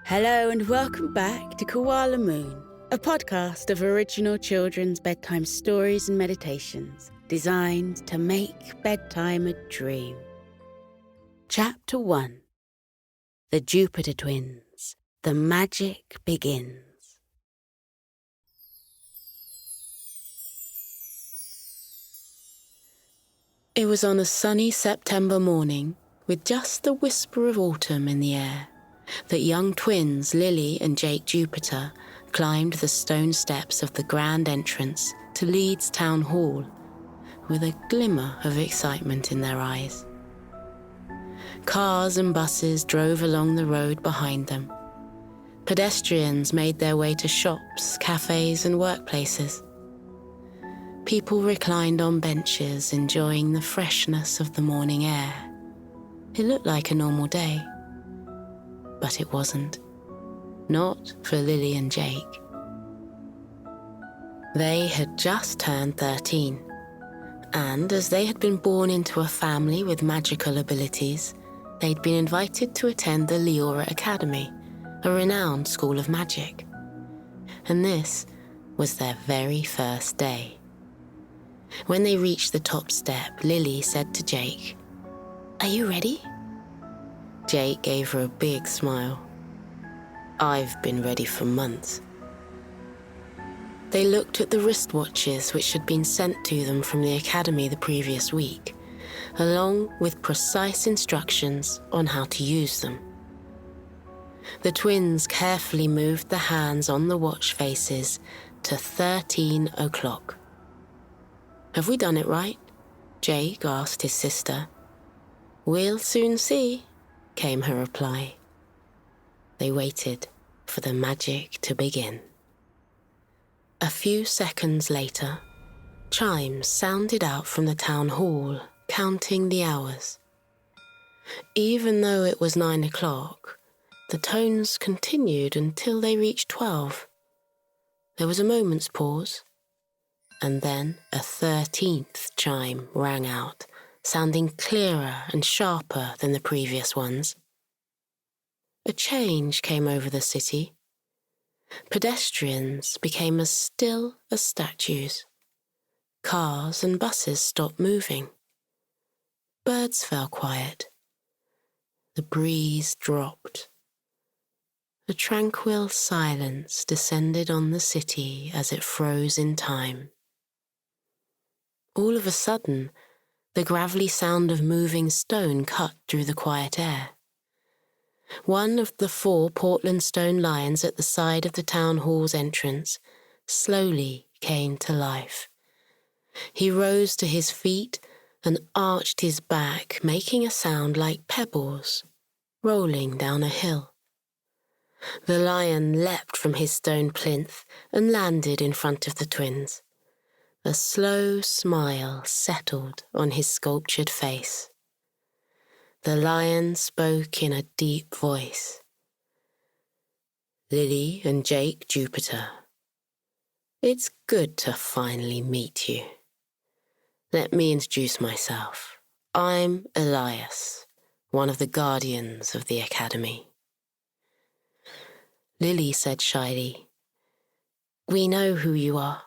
Hello and welcome back to Koala Moon, a podcast of original children's bedtime stories and meditations designed to make bedtime a dream. Chapter 1. The Jupiter Twins. The Magic Begins. It was on a sunny September morning, with just the whisper of autumn in the air, that young twins Lily and Jake Jupiter climbed the stone steps of the grand entrance to Leeds Town Hall, with a glimmer of excitement in their eyes. Cars and buses drove along the road behind them. Pedestrians made their way to shops, cafes and workplaces. People reclined on benches, enjoying the freshness of the morning air. It looked like a normal day. But it wasn't. Not for Lily and Jake. They had just turned 13, and as they had been born into a family with magical abilities, they'd been invited to attend the Leora Academy, a renowned school of magic. And this was their very first day. When they reached the top step, Lily said to Jake, "Are you ready?" Jake gave her a big smile. "I've been ready for months." They looked at the wristwatches which had been sent to them from the academy the previous week, along with precise instructions on how to use them. The twins carefully moved the hands on the watch faces to 13 o'clock. "Have we done it right?" Jake asked his sister. "We'll soon see," came her reply. They waited for the magic to begin. A few seconds later, chimes sounded out from the town hall, counting the hours. Even though it was 9 o'clock, the tones continued until they reached 12. There was a moment's pause, and then a 13th chime rang out, sounding clearer and sharper than the previous ones. A change came over the city. Pedestrians became as still as statues. Cars and buses stopped moving. Birds fell quiet. The breeze dropped. A tranquil silence descended on the city as it froze in time. All of a sudden, the gravelly sound of moving stone cut through the quiet air. One of the 4 Portland stone lions at the side of the town hall's entrance slowly came to life. He rose to his feet and arched his back, making a sound like pebbles rolling down a hill. The lion leapt from his stone plinth and landed in front of the twins. A slow smile settled on his sculptured face. The lion spoke in a deep voice. "Lily and Jake Jupiter, it's good to finally meet you. Let me introduce myself. I'm Elias, one of the guardians of the academy." Lily said shyly, "We know who you are.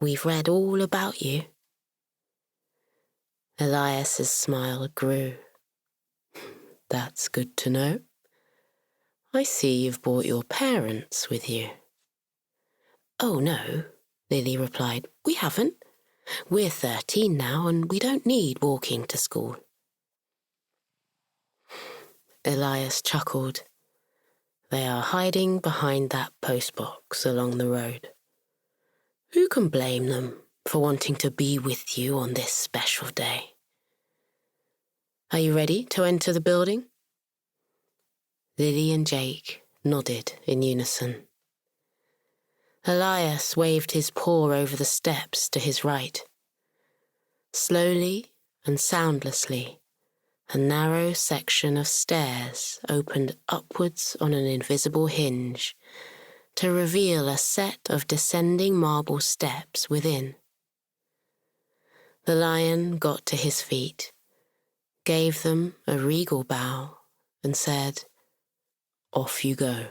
We've read all about you." Elias's smile grew. "That's good to know. I see you've brought your parents with you." "Oh no," Lily replied. "We haven't. We're 13 now and we don't need walking to school." Elias chuckled. "They are hiding behind that postbox along the road. Who can blame them for wanting to be with you on this special day? Are you ready to enter the building?" Lily and Jake nodded in unison. Elias waved his paw over the steps to his right. Slowly and soundlessly, a narrow section of stairs opened upwards on an invisible hinge to reveal a set of descending marble steps within. The lion got to his feet, gave them a regal bow, and said, "Off you go."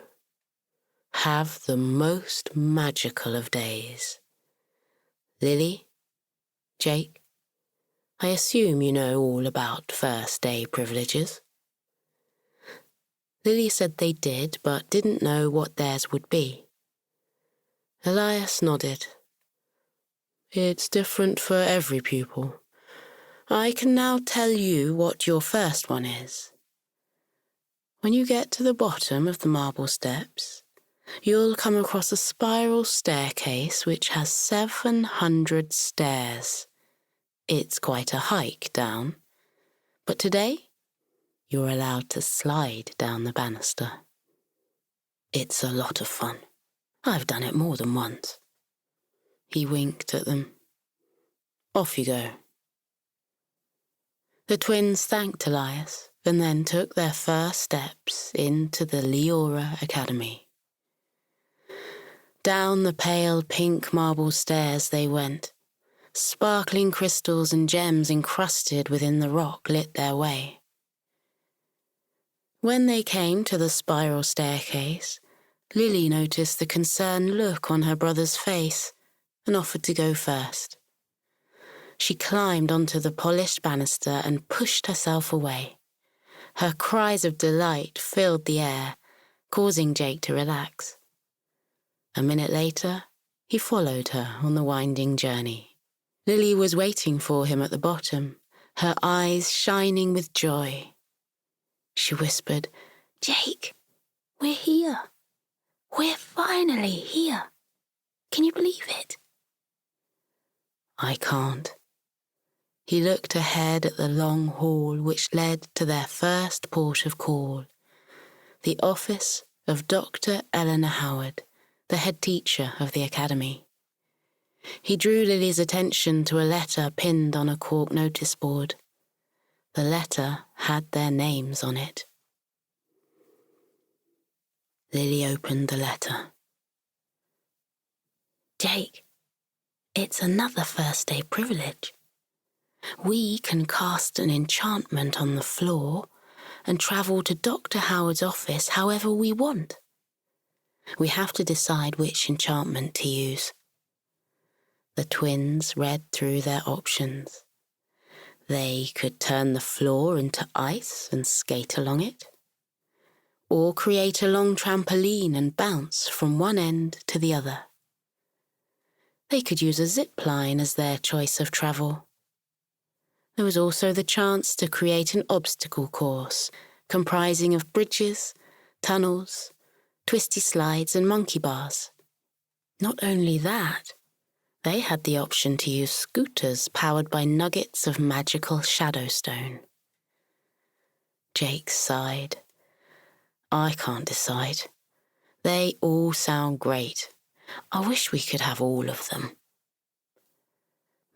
have the most magical of days. Lily, Jake, I assume you know all about first day privileges. Lily said they did, but didn't know what theirs would be. Elias nodded. It's different for every pupil. I can now tell you what your first one is. When you get to the bottom of the marble steps, you'll come across a spiral staircase which has 700 stairs. It's quite a hike down, but today you're allowed to slide down the banister. It's a lot of fun. I've done it more than once. He winked at them. Off you go. The twins thanked Elias and then took their first steps into the Leora Academy. Down the pale pink marble stairs they went. Sparkling crystals and gems encrusted within the rock lit their way. When they came to the spiral staircase, Lily noticed the concerned look on her brother's face and offered to go first. She climbed onto the polished banister and pushed herself away. Her cries of delight filled the air, causing Jake to relax. A minute later, he followed her on the winding journey. Lily was waiting for him at the bottom, her eyes shining with joy. She whispered, Jake, we're here. We're finally here. Can you believe it? I can't. He looked ahead at the long hall which led to their first port of call, the office of Dr. Eleanor Howard, the head teacher of the academy. He drew Lily's attention to a letter pinned on a cork notice board. The letter had their names on it. Lily opened the letter. Jake, it's another first day privilege. We can cast an enchantment on the floor and travel to Dr. Howard's office however we want. We have to decide which enchantment to use. The twins read through their options. They could turn the floor into ice and skate along it, or create a long trampoline and bounce from one end to the other. They could use a zip line as their choice of travel. There was also the chance to create an obstacle course comprising of bridges, tunnels, twisty slides and monkey bars. Not only that, they had the option to use scooters powered by nuggets of magical shadowstone. Jake sighed. I can't decide. They all sound great. I wish we could have all of them.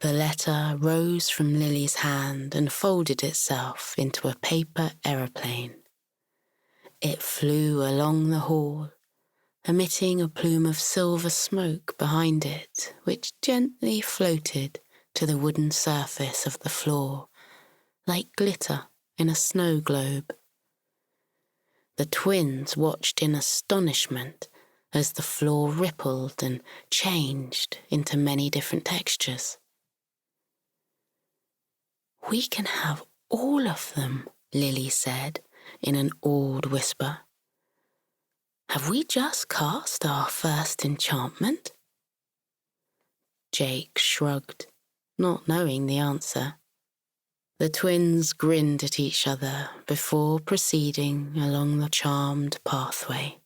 The letter rose from Lily's hand and folded itself into a paper aeroplane. It flew along the hall, emitting a plume of silver smoke behind it, which gently floated to the wooden surface of the floor, like glitter in a snow globe. The twins watched in astonishment as the floor rippled and changed into many different textures. We can have all of them, Lily said in an awed whisper. Have we just cast our first enchantment? Jake shrugged, not knowing the answer. The twins grinned at each other before proceeding along the charmed pathway.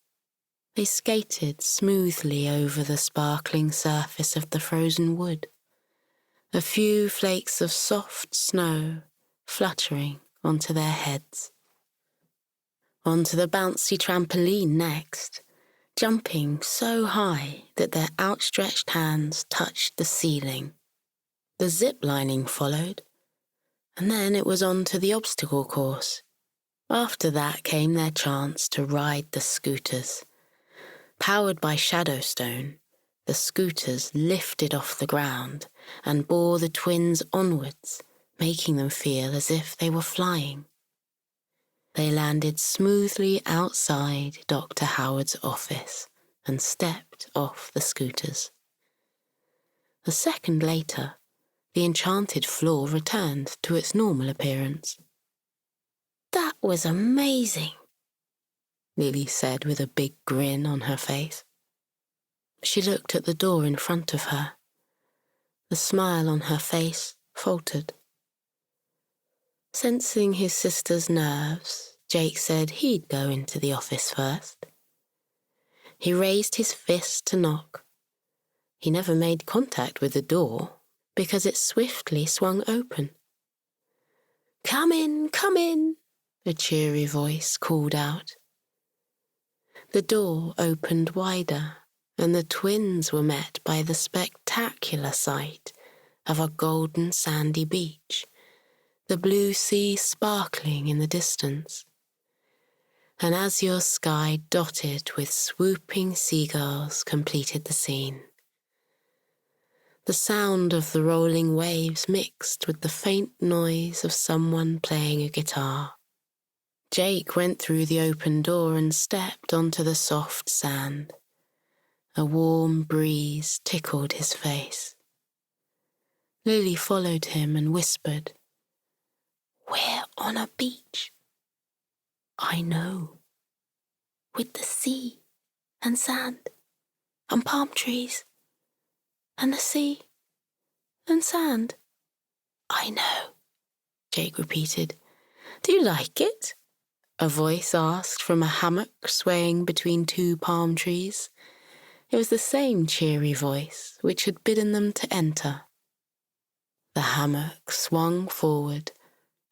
They skated smoothly over the sparkling surface of the frozen wood, a few flakes of soft snow fluttering onto their heads. Onto the bouncy trampoline next, jumping so high that their outstretched hands touched the ceiling. The zip lining followed, and then it was on to the obstacle course. After that came their chance to ride the scooters. Powered by shadowstone, the scooters lifted off the ground and bore the twins onwards, making them feel as if they were flying. They landed smoothly outside Dr. Howard's office and stepped off the scooters. A second later, the enchanted floor returned to its normal appearance. "That was amazing," Lily said with a big grin on her face. She looked at the door in front of her. The smile on her face faltered. Sensing his sister's nerves, Jake said he'd go into the office first. He raised his fist to knock. He never made contact with the door because it swiftly swung open. "Come in," a cheery voice called out. The door opened wider, and the twins were met by the spectacular sight of a golden sandy beach, the blue sea sparkling in the distance, an azure sky dotted with swooping seagulls completed the scene. The sound of the rolling waves mixed with the faint noise of someone playing a guitar. Jake went through the open door and stepped onto the soft sand. A warm breeze tickled his face. Lily followed him and whispered, "We're on a beach." "I know. With the sea and sand and palm trees and the sea and sand." "I know," Jake repeated. "Do you like it?" a voice asked from a hammock swaying between two palm trees. It was the same cheery voice which had bidden them to enter. The hammock swung forward,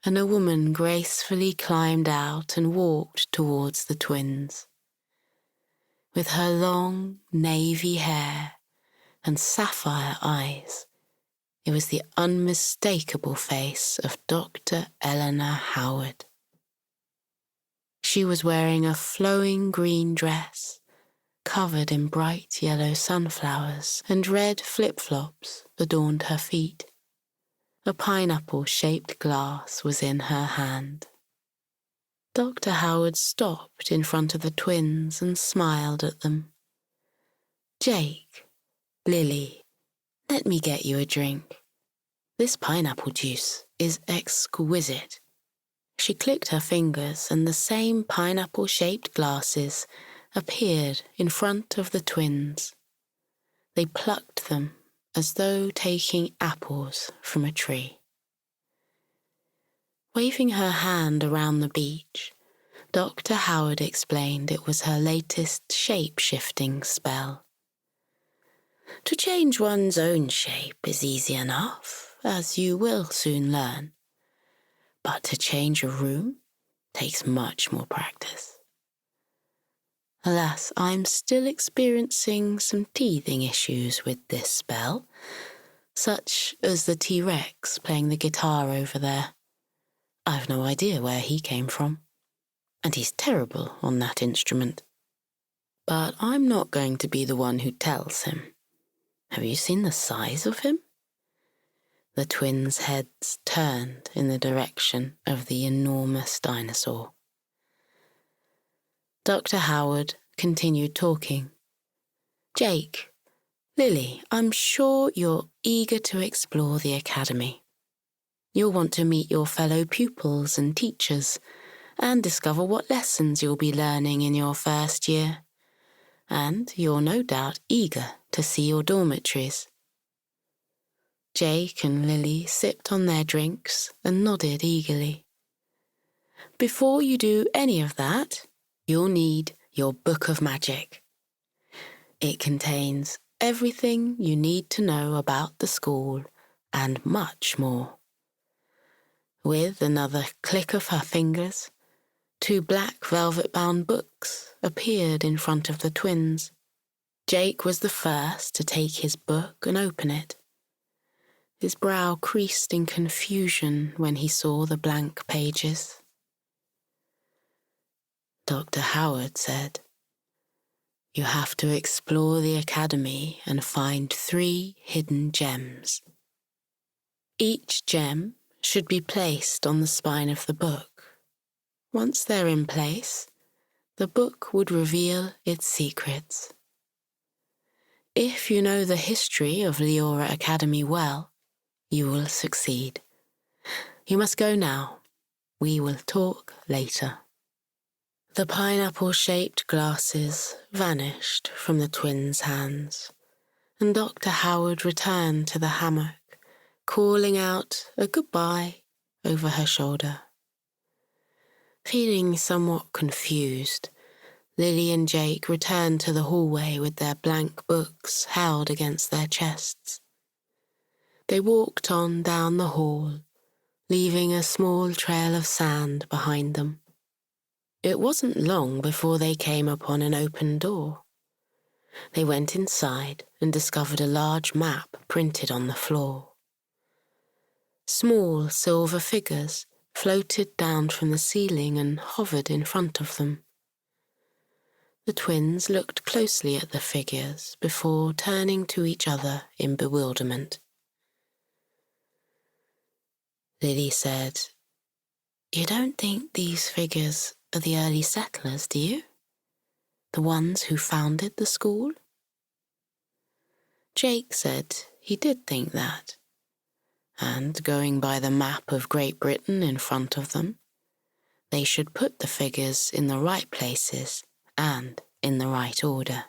and a woman gracefully climbed out and walked towards the twins. With her long, navy hair and sapphire eyes, it was the unmistakable face of Dr. Eleanor Howard. She was wearing a flowing green dress, covered in bright yellow sunflowers, and red flip-flops adorned her feet. A pineapple-shaped glass was in her hand. Dr. Howard stopped in front of the twins and smiled at them. "Jake, Lily, let me get you a drink. This pineapple juice is exquisite." She clicked her fingers and the same pineapple-shaped glasses appeared in front of the twins. They plucked them as though taking apples from a tree. Waving her hand around the beach, Dr. Howard explained it was her latest shape-shifting spell. To change one's own shape is easy enough, as you will soon learn. But to change a room takes much more practice. Alas, I'm still experiencing some teething issues with this spell, such as the T-Rex playing the guitar over there. I've no idea where he came from, and he's terrible on that instrument. But I'm not going to be the one who tells him. Have you seen the size of him? The twins' heads turned in the direction of the enormous dinosaur. Dr. Howard continued talking. "Jake, Lily, I'm sure you're eager to explore the academy. You'll want to meet your fellow pupils and teachers and discover what lessons you'll be learning in your first year. And you're no doubt eager to see your dormitories." Jake and Lily sipped on their drinks and nodded eagerly. "Before you do any of that, you'll need your Book of Magic. It contains everything you need to know about the school and much more." With another click of her fingers, 2 black velvet-bound books appeared in front of the twins. Jake was the first to take his book and open it. His brow creased in confusion when he saw the blank pages. Dr. Howard said, "You have to explore the academy and find 3 hidden gems. Each gem should be placed on the spine of the book. Once they're in place, the book would reveal its secrets. If you know the history of Leora Academy well, you will succeed. You must go now. We will talk later. The pineapple-shaped glasses vanished from the twins' hands, and Dr. Howard returned to the hammock, calling out a goodbye over her shoulder. Feeling somewhat confused, Lily and Jake returned to the hallway with their blank books held against their chests. They walked on down the hall, leaving a small trail of sand behind them. It wasn't long before they came upon an open door. They went inside and discovered a large map printed on the floor. Small silver figures floated down from the ceiling and hovered in front of them. The twins looked closely at the figures before turning to each other in bewilderment. Lily said, "You don't think these figures are the early settlers, do you? The ones who founded the school?" Jake said he did think that, and going by the map of Great Britain in front of them, they should put the figures in the right places and in the right order.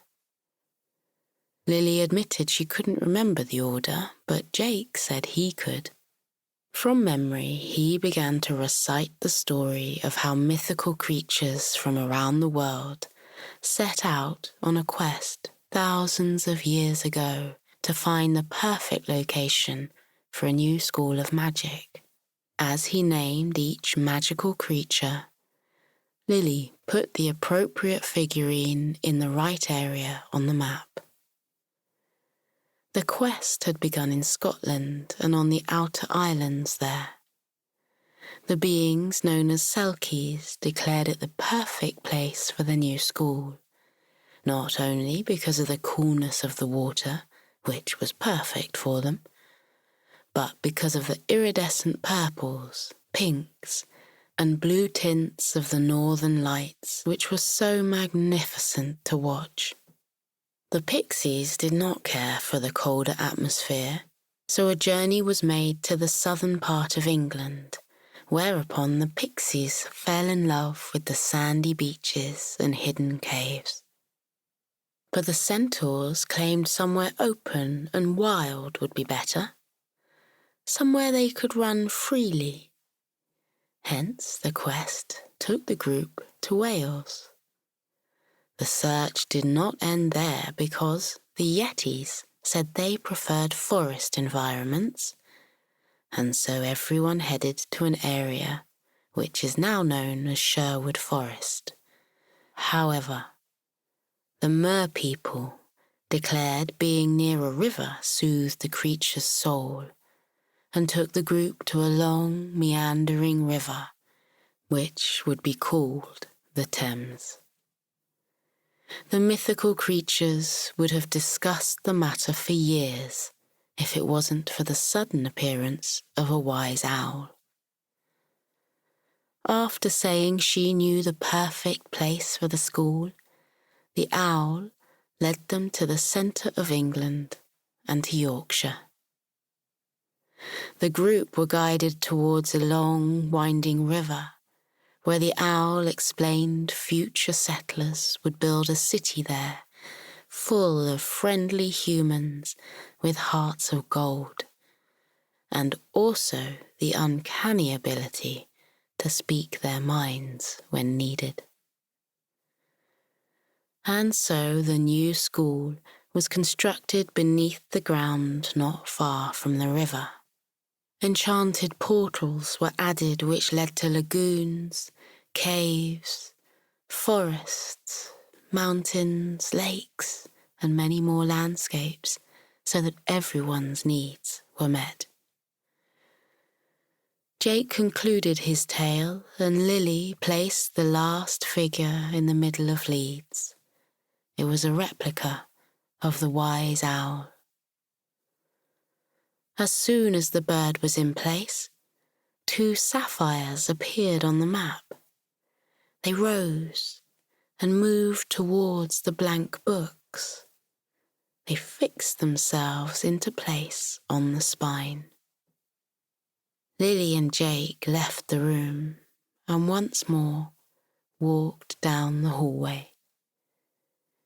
Lily admitted she couldn't remember the order, but Jake said he could. From memory, he began to recite the story of how mythical creatures from around the world set out on a quest thousands of years ago to find the perfect location for a new school of magic. As he named each magical creature, Lily put the appropriate figurine in the right area on the map. The quest had begun in Scotland and on the outer islands there. The beings known as Selkies declared it the perfect place for the new school, not only because of the coolness of the water, which was perfect for them, but because of the iridescent purples, pinks, and blue tints of the northern lights, which were so magnificent to watch. The pixies did not care for the colder atmosphere, so a journey was made to the southern part of England, whereupon the pixies fell in love with the sandy beaches and hidden caves. But the centaurs claimed somewhere open and wild would be better, somewhere they could run freely. Hence the quest took the group to Wales. The search did not end there because the Yetis said they preferred forest environments, and so everyone headed to an area which is now known as Sherwood Forest. However, the Mer people declared being near a river soothed the creature's soul, and took the group to a long, meandering river, which would be called the Thames. The mythical creatures would have discussed the matter for years if it wasn't for the sudden appearance of a wise owl. After saying she knew the perfect place for the school, the owl led them to the centre of England and to Yorkshire. The group were guided towards a long, winding river, where the owl explained future settlers would build a city there, full of friendly humans with hearts of gold, and also the uncanny ability to speak their minds when needed. And so the new school was constructed beneath the ground not far from the river. Enchanted portals were added which led to lagoons, caves, forests, mountains, lakes, and many more landscapes, so that everyone's needs were met. Jake concluded his tale, and Lily placed the last figure in the middle of Leeds. It was a replica of the wise owl. As soon as the bird was in place, 2 sapphires appeared on the map. They rose and moved towards the blank books. They fixed themselves into place on the spine. Lily and Jake left the room and once more walked down the hallway.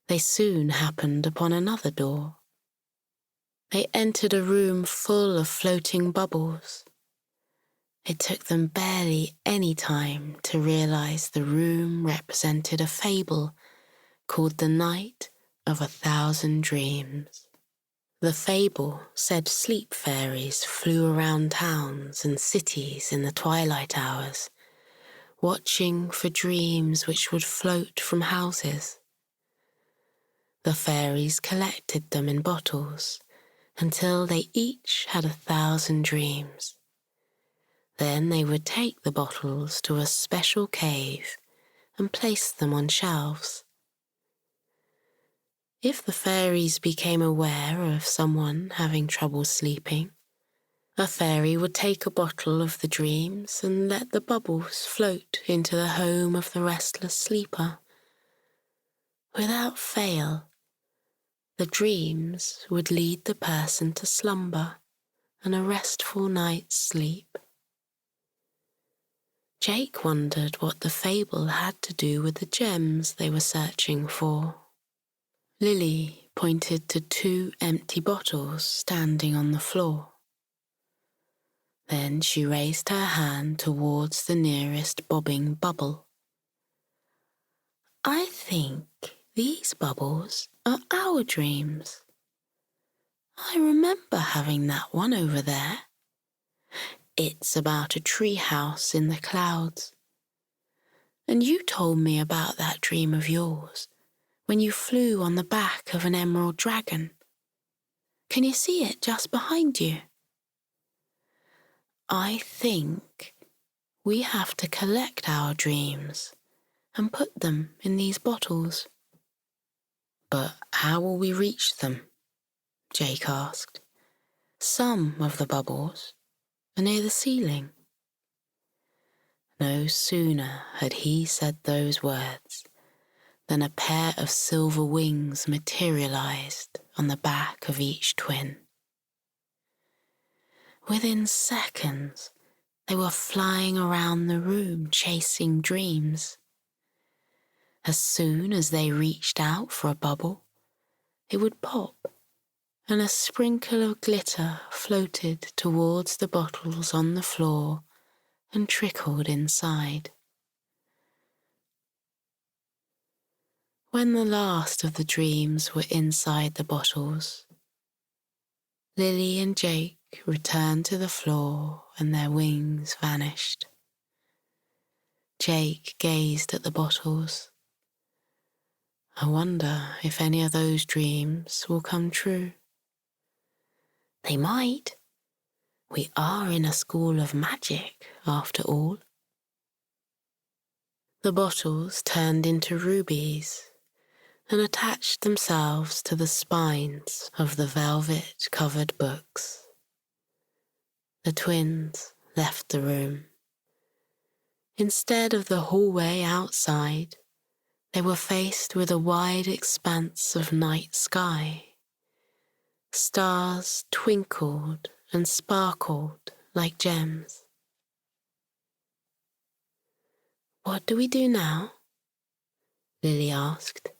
They soon happened upon another door. They entered a room full of floating bubbles. It took them barely any time to realize the room represented a fable called The Night of 1,000 Dreams. The fable said sleep fairies flew around towns and cities in the twilight hours, watching for dreams which would float from houses. The fairies collected them in bottles until they each had 1,000 dreams. Then they would take the bottles to a special cave and place them on shelves. If the fairies became aware of someone having trouble sleeping, a fairy would take a bottle of the dreams and let the bubbles float into the home of the restless sleeper. Without fail, the dreams would lead the person to slumber and a restful night's sleep. Jake wondered what the fable had to do with the gems they were searching for. Lily pointed to 2 empty bottles standing on the floor. Then she raised her hand towards the nearest bobbing bubble. I think these bubbles are our dreams. I remember having that one over there. It's about a tree house in the clouds. And you told me about that dream of yours when you flew on the back of an emerald dragon. Can you see it just behind you? I think we have to collect our dreams and put them in these bottles. But how will we reach them? Jake asked. Some of the bubbles are near the ceiling. No sooner had he said those words than a pair of silver wings materialized on the back of each twin. Within seconds, they were flying around the room chasing dreams. As soon as they reached out for a bubble, it would pop, and a sprinkle of glitter floated towards the bottles on the floor and trickled inside. When the last of the dreams were inside the bottles, Lily and Jake returned to the floor and their wings vanished. Jake gazed at the bottles. I wonder if any of those dreams will come true. They might. We are in a school of magic, after all. The bottles turned into rubies and attached themselves to the spines of the velvet-covered books. The twins left the room. Instead of the hallway outside, they were faced with a wide expanse of night sky. Stars twinkled and sparkled like gems. What do we do now? Lily asked.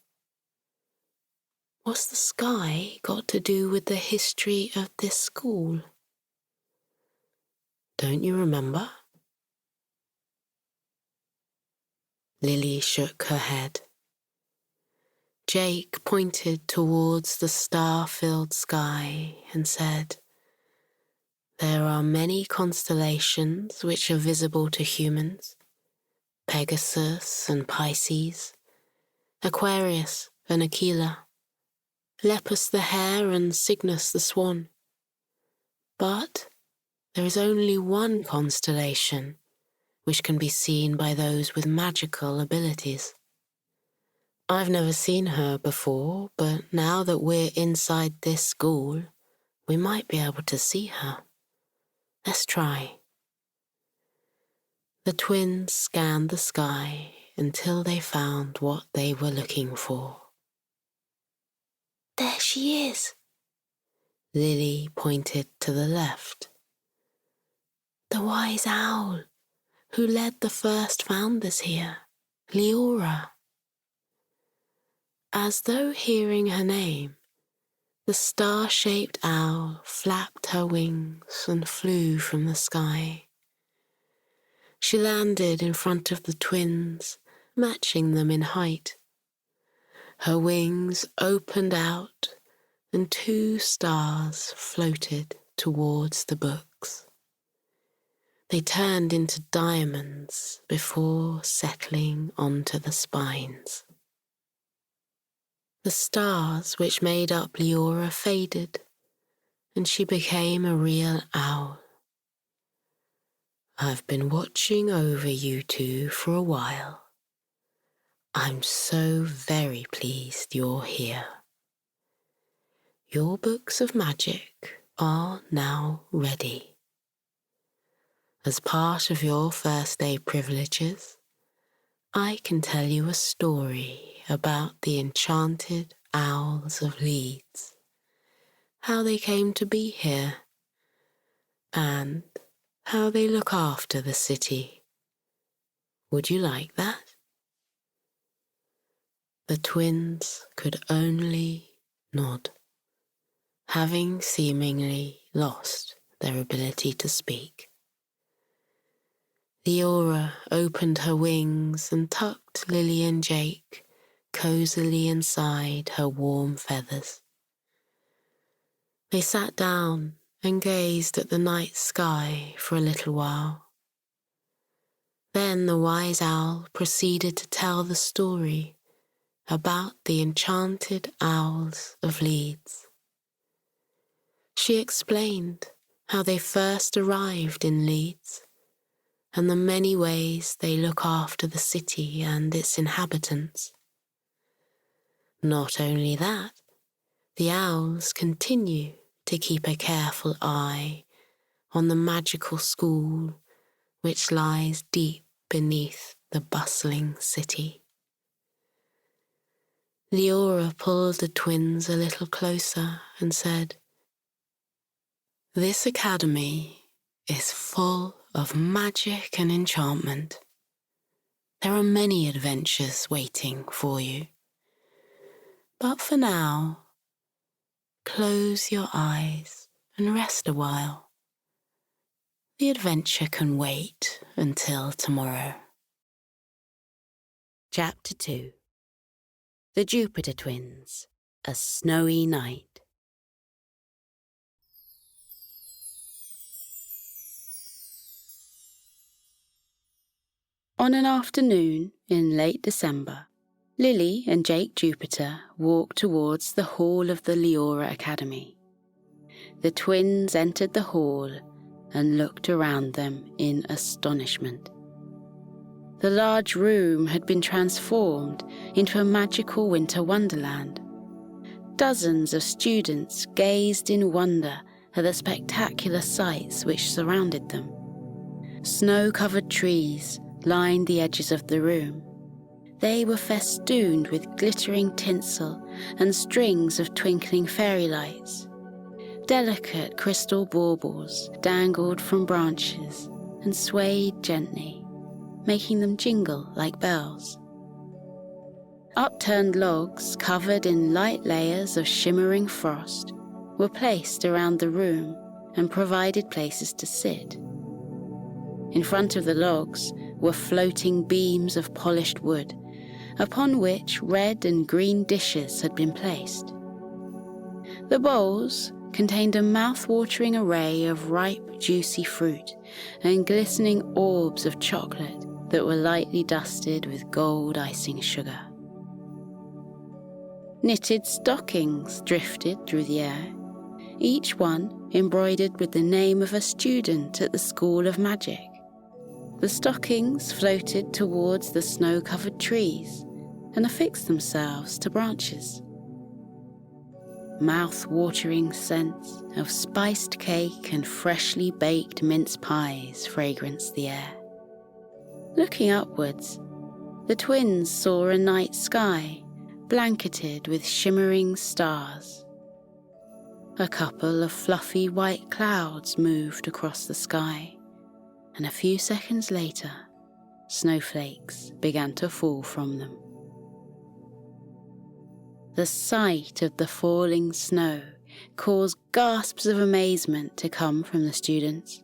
What's the sky got to do with the history of this school? Don't you remember? Lily shook her head. Jake pointed towards the star-filled sky and said, There are many constellations which are visible to humans, Pegasus and Pisces, Aquarius and Aquila, Lepus the hare and Cygnus the swan. But there is only one constellation which can be seen by those with magical abilities. I've never seen her before, but now that we're inside this school, we might be able to see her. Let's try. The twins scanned the sky until they found what they were looking for. There she is. Lily pointed to the left. The wise owl who led the first founders here, Leora. As though hearing her name, the star-shaped owl flapped her wings and flew from the sky. She landed in front of the twins, matching them in height. Her wings opened out and 2 stars floated towards the books. They turned into diamonds before settling onto the spines. The stars which made up Leora faded, and she became a real owl. I've been watching over you 2 for a while. I'm so very pleased you're here. Your books of magic are now ready. As part of your first day privileges, I can tell you a story about the enchanted owls of Leeds, how they came to be here, and how they look after the city. Would you like that? The twins could only nod, having seemingly lost their ability to speak. Leora opened her wings and tucked Lily and Jake cosily inside her warm feathers. They sat down and gazed at the night sky for a little while. Then the wise owl proceeded to tell the story about the enchanted owls of Leeds. She explained how they first arrived in Leeds and the many ways they look after the city and its inhabitants. Not only that, the owls continue to keep a careful eye on the magical school which lies deep beneath the bustling city. Leora pulled the twins a little closer and said, "This academy is full of magic and enchantment. There are many adventures waiting for you. But for now, close your eyes and rest a while. The adventure can wait until tomorrow." Chapter 2. The Jupiter Twins, A Snowy Night. On an afternoon in late December, Lily and Jake Jupiter walked towards the hall of the Leora Academy. The twins entered the hall and looked around them in astonishment. The large room had been transformed into a magical winter wonderland. Dozens of students gazed in wonder at the spectacular sights which surrounded them. Snow-covered trees lined the edges of the room. They were festooned with glittering tinsel and strings of twinkling fairy lights. Delicate crystal baubles dangled from branches and swayed gently, making them jingle like bells. Upturned logs covered in light layers of shimmering frost were placed around the room and provided places to sit. In front of the logs were floating beams of polished wood, upon which red and green dishes had been placed. The bowls contained a mouth-watering array of ripe, juicy fruit and glistening orbs of chocolate that were lightly dusted with gold icing sugar. Knitted stockings drifted through the air, each one embroidered with the name of a student at the School of Magic. The stockings floated towards the snow-covered trees and affixed themselves to branches. Mouth-watering scents of spiced cake and freshly baked mince pies fragranced the air. Looking upwards, the twins saw a night sky blanketed with shimmering stars A couple of fluffy white clouds moved across the sky, and a few seconds later, snowflakes began to fall from them. The sight of the falling snow caused gasps of amazement to come from the students.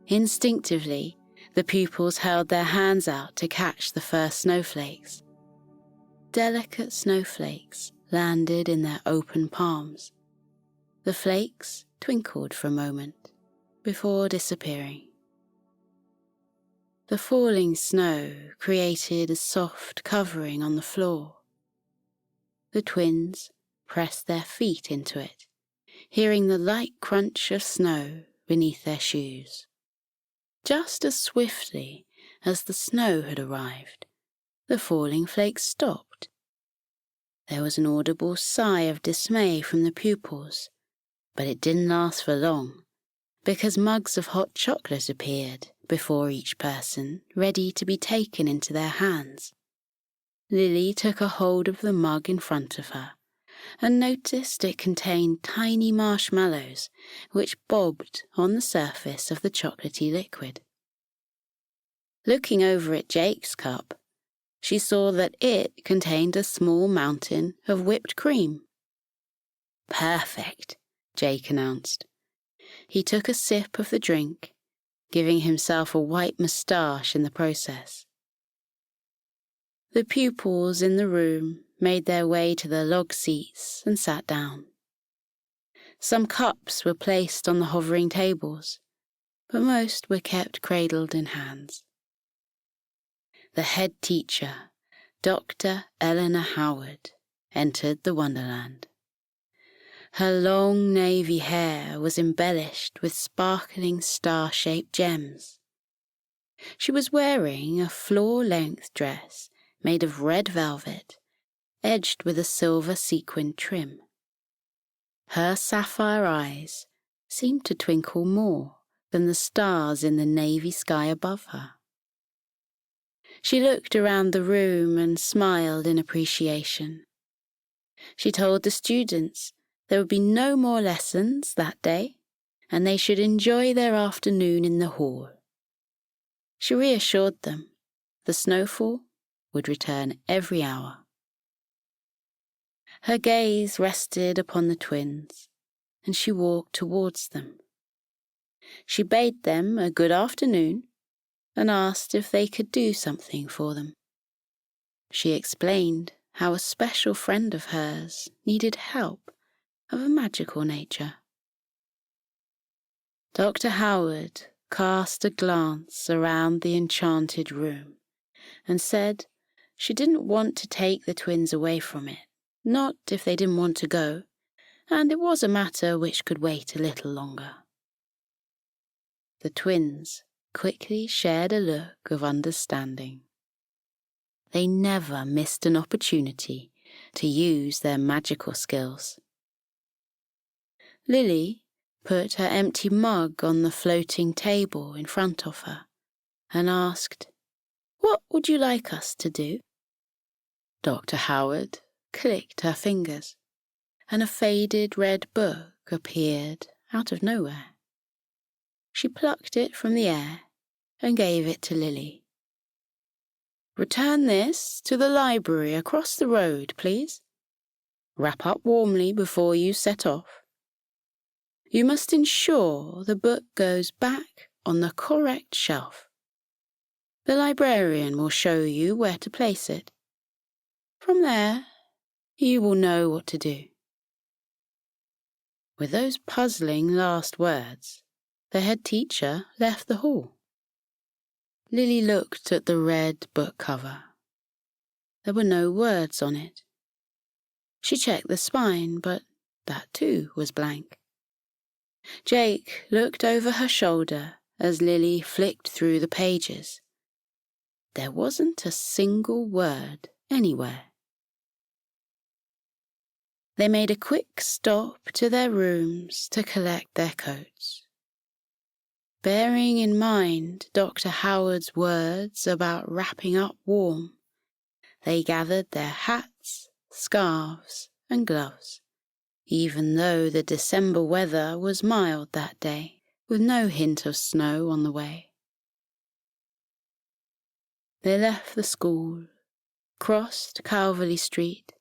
Instinctively, the pupils held their hands out to catch the first snowflakes. Delicate snowflakes landed in their open palms. The flakes twinkled for a moment before disappearing. The falling snow created a soft covering on the floor. The twins pressed their feet into it, hearing the light crunch of snow beneath their shoes. Just as swiftly as the snow had arrived, the falling flakes stopped. There was an audible sigh of dismay from the pupils, but it didn't last for long, because mugs of hot chocolate appeared before each person, ready to be taken into their hands. Lily took a hold of the mug in front of her and noticed it contained tiny marshmallows which bobbed on the surface of the chocolatey liquid. Looking over at Jake's cup, she saw that it contained a small mountain of whipped cream. "Perfect," Jake announced. He took a sip of the drink, giving himself a white moustache in the process. The pupils in the room made their way to the log seats and sat down. Some cups were placed on the hovering tables, but most were kept cradled in hands. The head teacher, Dr. Eleanor Howard, entered the Wonderland. Her long navy hair was embellished with sparkling star-shaped gems. She was wearing a floor-length dress made of red velvet, edged with a silver sequin trim. Her sapphire eyes seemed to twinkle more than the stars in the navy sky above her. She looked around the room and smiled in appreciation. She told the students there would be no more lessons that day, and they should enjoy their afternoon in the hall. She reassured them the snowfall would return every hour. Her gaze rested upon the twins, and she walked towards them. She bade them a good afternoon and asked if they could do something for them. She explained how a special friend of hers needed help of a magical nature. Dr. Howard cast a glance around the enchanted room and said she didn't want to take the twins away from it, not if they didn't want to go, and it was a matter which could wait a little longer. The twins quickly shared a look of understanding. They never missed an opportunity to use their magical skills. Lily put her empty mug on the floating table in front of her and asked, "What would you like us to do?" Dr. Howard clicked her fingers, and a faded red book appeared out of nowhere. She plucked it from the air and gave it to Lily. "Return this to the library across the road, please. Wrap up warmly before you set off. You must ensure the book goes back on the correct shelf. The librarian will show you where to place it. From there, you will know what to do." With those puzzling last words, the head teacher left the hall. Lily looked at the red book cover. There were no words on it. She checked the spine, but that too was blank. Jake looked over her shoulder as Lily flicked through the pages. There wasn't a single word anywhere. They made a quick stop to their rooms to collect their coats. Bearing in mind Dr. Howard's words about wrapping up warm, they gathered their hats, scarves, and gloves, even though the December weather was mild that day, with no hint of snow on the way. They left the school, crossed Calverley Street,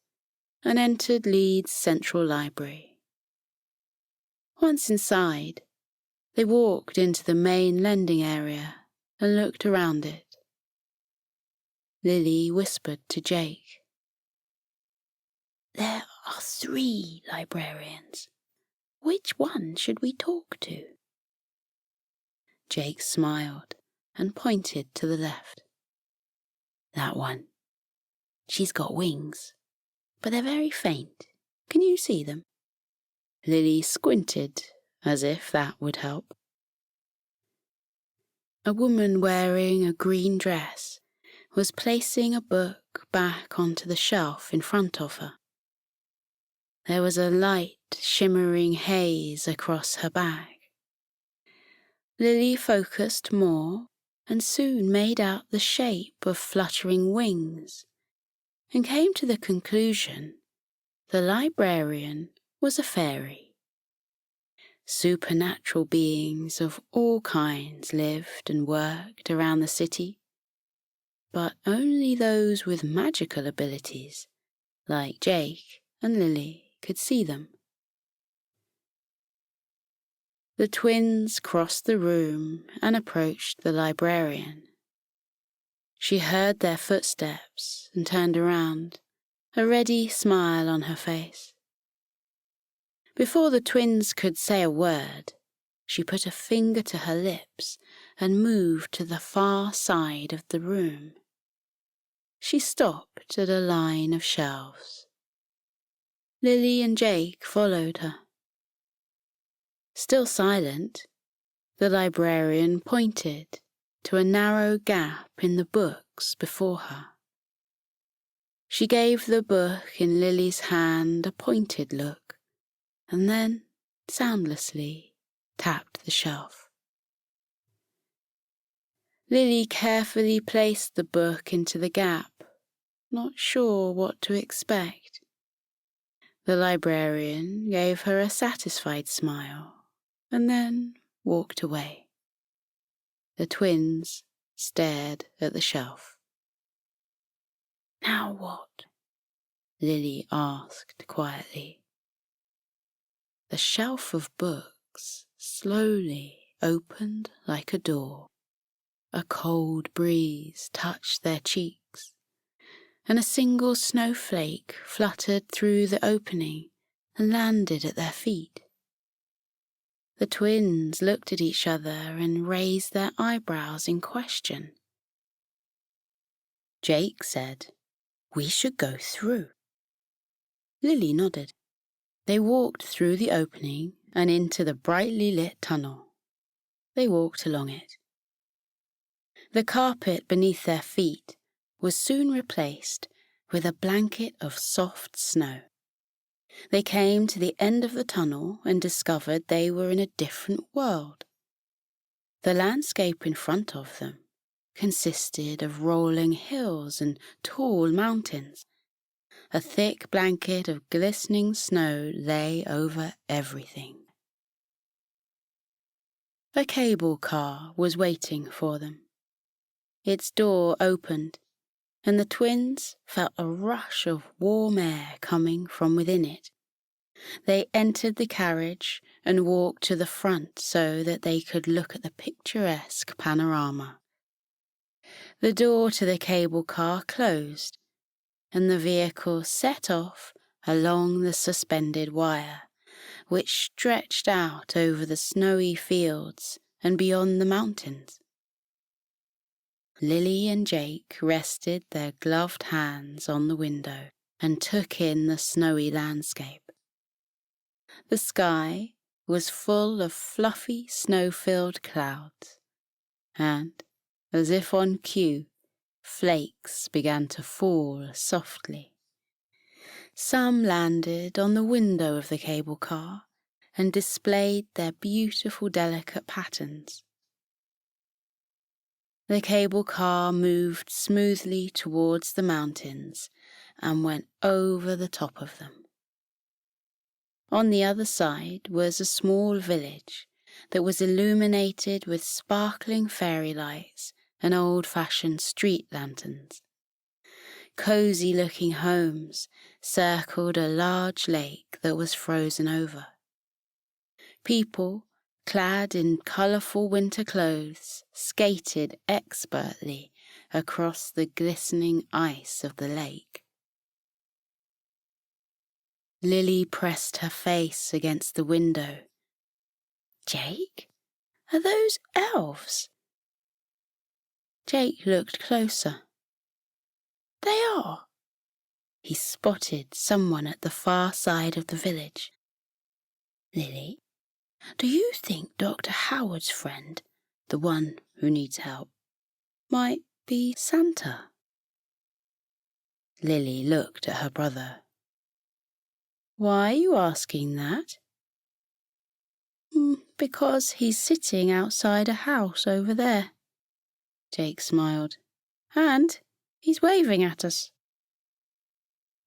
and entered Leeds Central Library. Once inside, they walked into the main lending area and looked around it. Lily whispered to Jake, "There are 3 librarians. Which one should we talk to?" Jake smiled and pointed to the left. "That one. She's got wings, but they're very faint. Can you see them?" Lily squinted, as if that would help. A woman wearing a green dress was placing a book back onto the shelf in front of her. There was a light, shimmering haze across her bag. Lily focused more and soon made out the shape of fluttering wings and came to the conclusion the librarian was a fairy. Supernatural beings of all kinds lived and worked around the city, but only those with magical abilities, like Jake and Lily, could see them. The twins crossed the room and approached the librarian. She heard their footsteps and turned around, a ready smile on her face. Before the twins could say a word, she put a finger to her lips and moved to the far side of the room. She stopped at a line of shelves. Lily and Jake followed her. Still silent, the librarian pointed to a narrow gap in the books before her. She gave the book in Lily's hand a pointed look, and then, soundlessly, tapped the shelf. Lily carefully placed the book into the gap, not sure what to expect. The librarian gave her a satisfied smile, and then walked away. The twins stared at the shelf. "Now what?" Lily asked quietly. The shelf of books slowly opened like a door. A cold breeze touched their cheeks, and a single snowflake fluttered through the opening and landed at their feet. The twins looked at each other and raised their eyebrows in question. Jake said, "We should go through." Lily nodded. They walked through the opening and into the brightly lit tunnel. They walked along it. The carpet beneath their feet was soon replaced with a blanket of soft snow. They came to the end of the tunnel and discovered they were in a different world. The landscape in front of them consisted of rolling hills and tall mountains. A thick blanket of glistening snow lay over everything. A cable car was waiting for them. Its door opened, and the twins felt a rush of warm air coming from within it. They entered the carriage and walked to the front so that they could look at the picturesque panorama. The door to the cable car closed, and the vehicle set off along the suspended wire, which stretched out over the snowy fields and beyond the mountains. Lily and Jake rested their gloved hands on the window and took in the snowy landscape. The sky was full of fluffy, snow-filled clouds, and, as if on cue, flakes began to fall softly. Some landed on the window of the cable car and displayed their beautiful, delicate patterns. The cable car moved smoothly towards the mountains and went over the top of them. On the other side was a small village that was illuminated with sparkling fairy lights and old-fashioned street lanterns. Cosy-looking homes circled a large lake that was frozen over. People, clad in colourful winter clothes, skated expertly across the glistening ice of the lake. Lily pressed her face against the window. "Jake, are those elves?" Jake looked closer. "They are." He spotted someone at the far side of the village. "Lily, do you think Dr. Howard's friend, the one who needs help, might be Santa?" Lily looked at her brother. "Why are you asking that?" "Because he's sitting outside a house over there." Jake smiled. "And he's waving at us."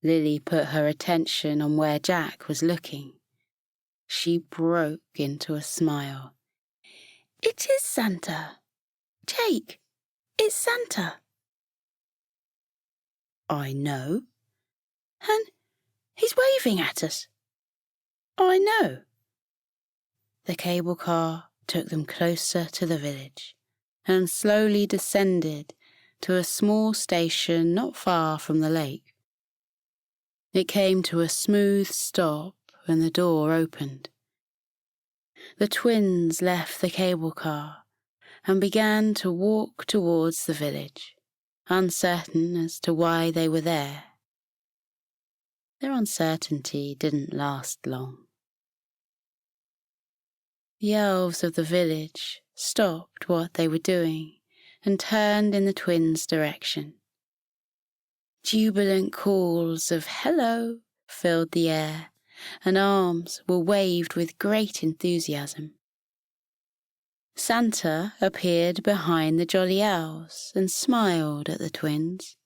Lily put her attention on where Jack was looking. She broke into a smile. "It is Santa! Jake, it's Santa!" "I know." "And he's waving at us." "I know." The cable car took them closer to the village and slowly descended to a small station not far from the lake. It came to a smooth stop when the door opened. The twins left the cable car and began to walk towards the village, uncertain as to why they were there. Their uncertainty didn't last long. The elves of the village stopped what they were doing and turned in the twins' direction. Jubilant calls of "hello" filled the air, and arms were waved with great enthusiasm. Santa appeared behind the jolly elves and smiled at the twins.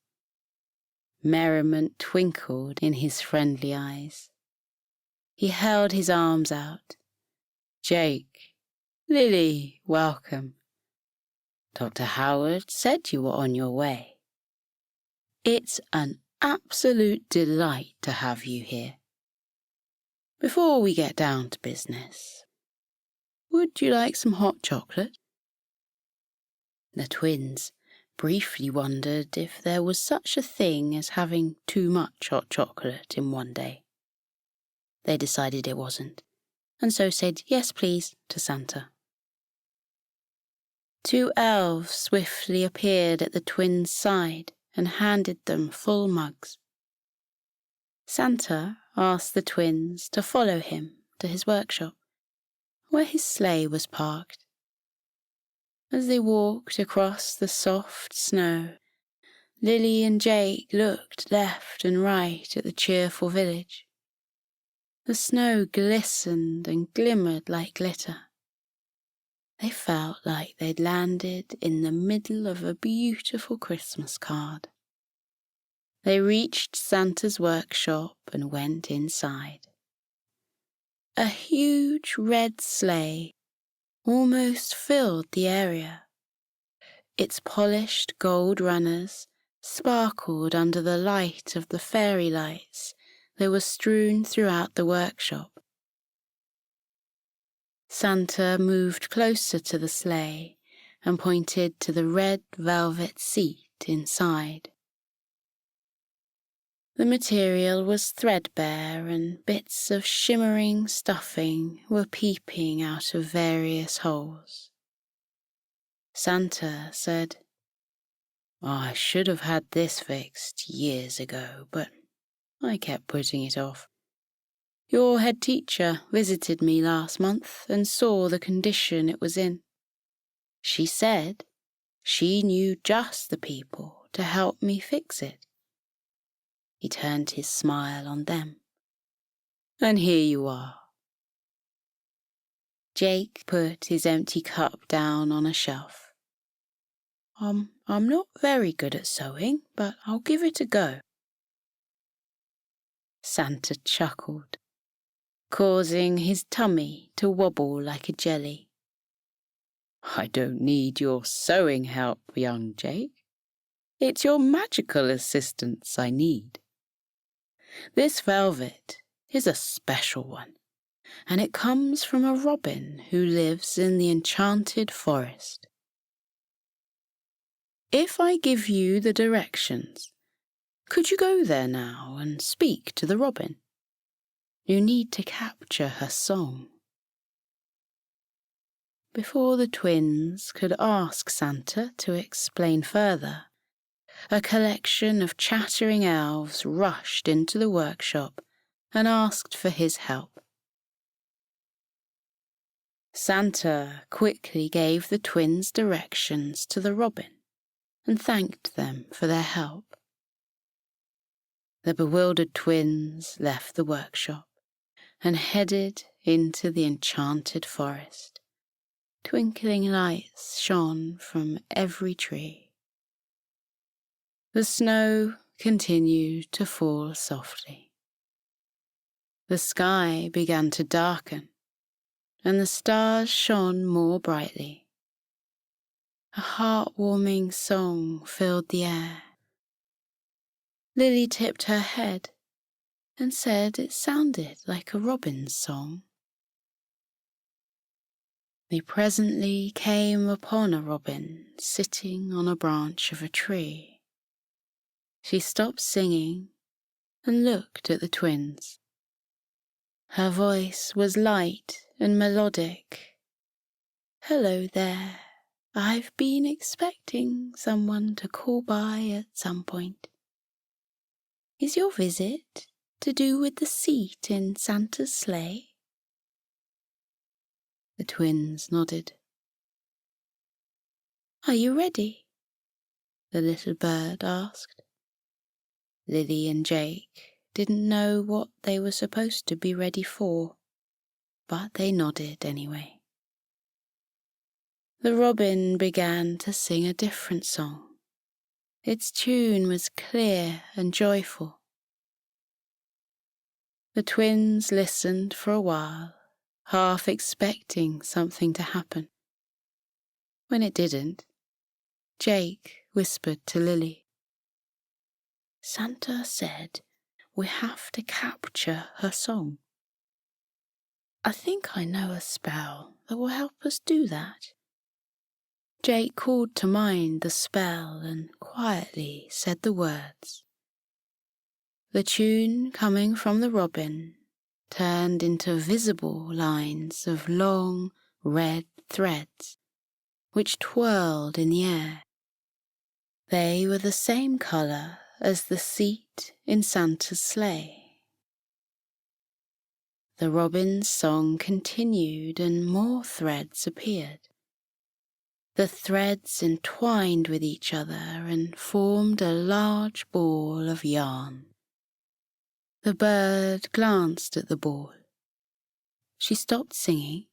Merriment twinkled in his friendly eyes. He held his arms out. "Jake, Lily, welcome. Dr. Howard said you were on your way. It's an absolute delight to have you here. Before we get down to business, would you like some hot chocolate?" The twins briefly wondered if there was such a thing as having too much hot chocolate in one day. They decided it wasn't, and so said "yes, please" to Santa. Two elves swiftly appeared at the twins' side and handed them full mugs. Santa asked the twins to follow him to his workshop, where his sleigh was parked. As they walked across the soft snow, Lily and Jake looked left and right at the cheerful village. The snow glistened and glimmered like glitter. They felt like they'd landed in the middle of a beautiful Christmas card. They reached Santa's workshop and went inside. A huge red sleigh almost filled the area. Its polished gold runners sparkled under the light of the fairy lights that were strewn throughout the workshop. Santa moved closer to the sleigh and pointed to the red velvet seat inside. The material was threadbare and bits of shimmering stuffing were peeping out of various holes. Santa said, "I should have had this fixed years ago, but I kept putting it off. Your head teacher visited me last month and saw the condition it was in. She said she knew just the people to help me fix it." He turned his smile on them. "And here you are." Jake put his empty cup down on a shelf. I'm not very good at sewing, but I'll give it a go." Santa chuckled. causing his tummy to wobble like a jelly. "I don't need your sewing help, young Jake. It's your magical assistance I need. This velvet is a special one, and it comes from a robin who lives in the enchanted forest. If I give you the directions, could you go there now and speak to the robin? You need to capture her song." Before the twins could ask Santa to explain further, a collection of chattering elves rushed into the workshop and asked for his help. Santa quickly gave the twins directions to the robin and thanked them for their help. The bewildered twins left the workshop and headed into the enchanted forest. Twinkling lights shone from every tree. The snow continued to fall softly. The sky began to darken, and the stars shone more brightly. A heartwarming song filled the air. Lily tipped her head and said it sounded like a robin's song. They presently came upon a robin sitting on a branch of a tree. She stopped singing and looked at the twins. Her voice was light and melodic. "Hello there. I've been expecting someone to call by at some point. Is your visit to do with the seat in Santa's sleigh?" The twins nodded. "Are you ready?" the little bird asked. Lily and Jake didn't know what they were supposed to be ready for, but they nodded anyway. The robin began to sing a different song. Its tune was clear and joyful. The twins listened for a while, half expecting something to happen. When it didn't, Jake whispered to Lily, "Santa said we have to capture her song. I think I know a spell that will help us do that." Jake called to mind the spell and quietly said the words. The tune coming from the robin turned into visible lines of long red threads, which twirled in the air. They were the same colour as the seat in Santa's sleigh. The robin's song continued and more threads appeared. The threads entwined with each other and formed a large ball of yarn. The bird glanced at the ball. She stopped singing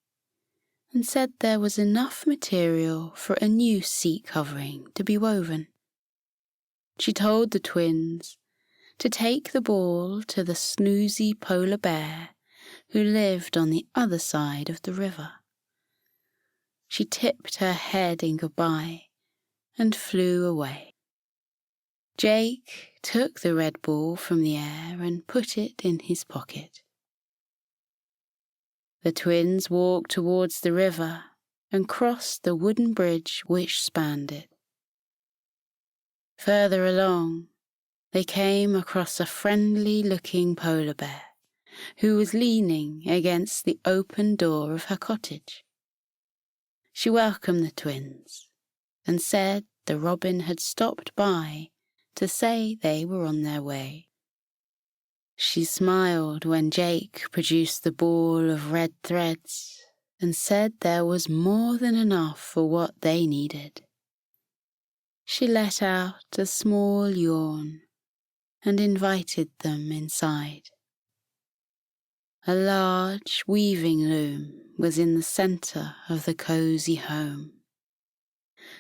and said there was enough material for a new seat covering to be woven. She told the twins to take the ball to the snoozy polar bear who lived on the other side of the river. She tipped her head in goodbye and flew away. Jake took the red ball from the air and put it in his pocket. The twins walked towards the river and crossed the wooden bridge which spanned it. Further along, they came across a friendly-looking polar bear who was leaning against the open door of her cottage. She welcomed the twins and said the robin had stopped by to say they were on their way. She smiled when Jake produced the ball of red threads and said there was more than enough for what they needed. She let out a small yawn and invited them inside. A large weaving loom was in the centre of the cosy home.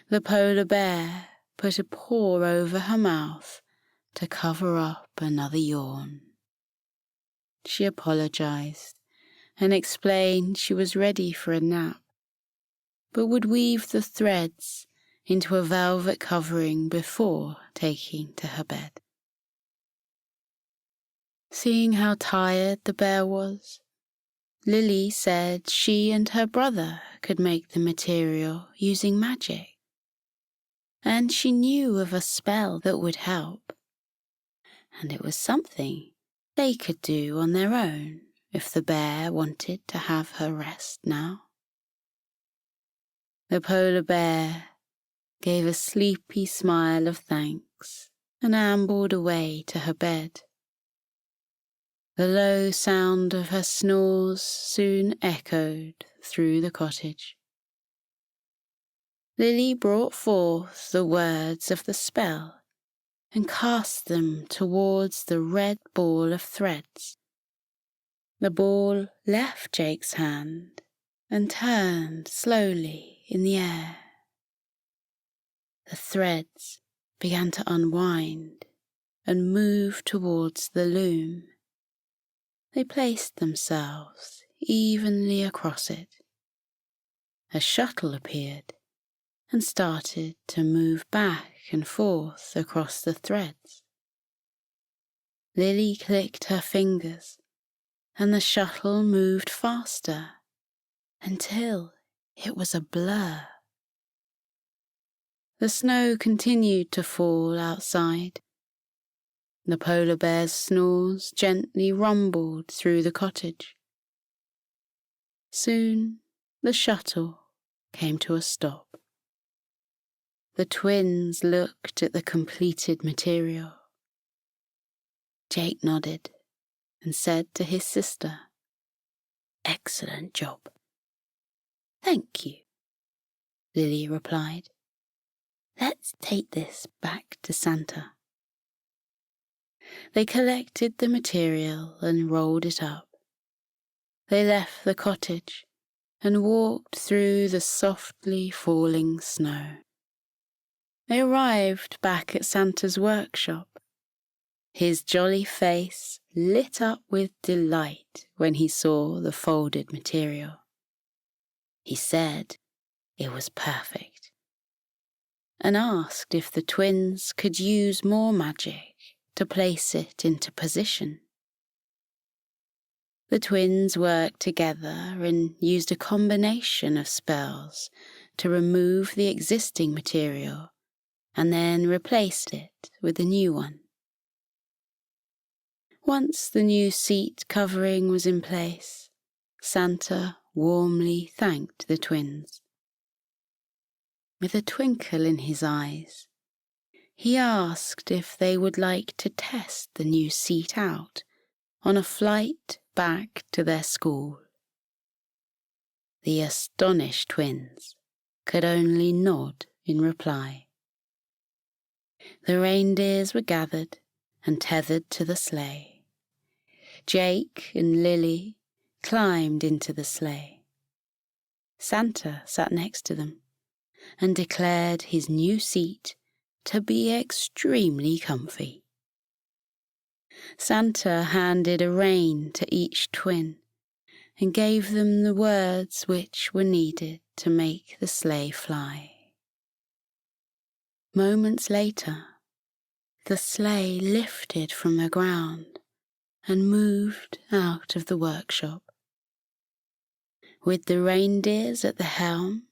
The polar bear put a paw over her mouth to cover up another yawn. She apologised and explained she was ready for a nap, but would weave the threads into a velvet covering before taking to her bed. Seeing how tired the bear was, Lily said she and her brother could make the material using magic, and she knew of a spell that would help, and it was something they could do on their own if the bear wanted to have her rest now. The polar bear gave a sleepy smile of thanks and ambled away to her bed. The low sound of her snores soon echoed through the cottage. Lily brought forth the words of the spell and cast them towards the red ball of threads. The ball left Jake's hand and turned slowly in the air. The threads began to unwind and move towards the loom. They placed themselves evenly across it. A shuttle appeared and started to move back and forth across the threads. Lily clicked her fingers, and the shuttle moved faster until it was a blur. The snow continued to fall outside. The polar bear's snores gently rumbled through the cottage. Soon the shuttle came to a stop. The twins looked at the completed material. Jake nodded and said to his sister, "Excellent job." "Thank you," Lily replied. "Let's take this back to Santa." They collected the material and rolled it up. They left the cottage and walked through the softly falling snow. They arrived back at Santa's workshop. His jolly face lit up with delight when he saw the folded material. He said it was perfect and asked if the twins could use more magic to place it into position. The twins worked together and used a combination of spells to remove the existing material and then replaced it with a new one. Once the new seat covering was in place, Santa warmly thanked the twins. With a twinkle in his eyes, he asked if they would like to test the new seat out on a flight back to their school. The astonished twins could only nod in reply. The reindeers were gathered and tethered to the sleigh. Jake and Lily climbed into the sleigh. Santa sat next to them and declared his new seat to be extremely comfy. Santa handed a rein to each twin and gave them the words which were needed to make the sleigh fly. Moments later, the sleigh lifted from the ground and moved out of the workshop. With the reindeers at the helm,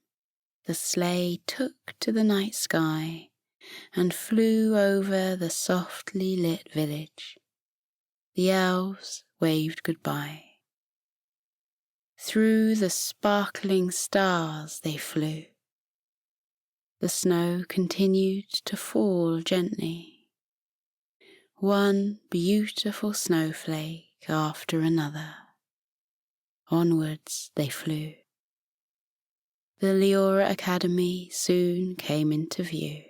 the sleigh took to the night sky and flew over the softly lit village. The elves waved goodbye. Through the sparkling stars they flew. The snow continued to fall gently, one beautiful snowflake after another. Onwards they flew. The Leora Academy soon came into view.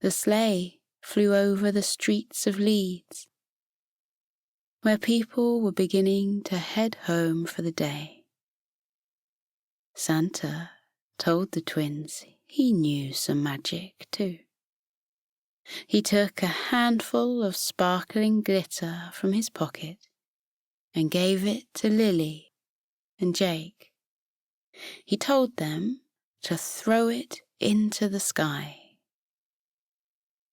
The sleigh flew over the streets of Leeds, where people were beginning to head home for the day. Santa told the twins he knew some magic too. He took a handful of sparkling glitter from his pocket and gave it to Lily and Jake. He told them to throw it into the sky.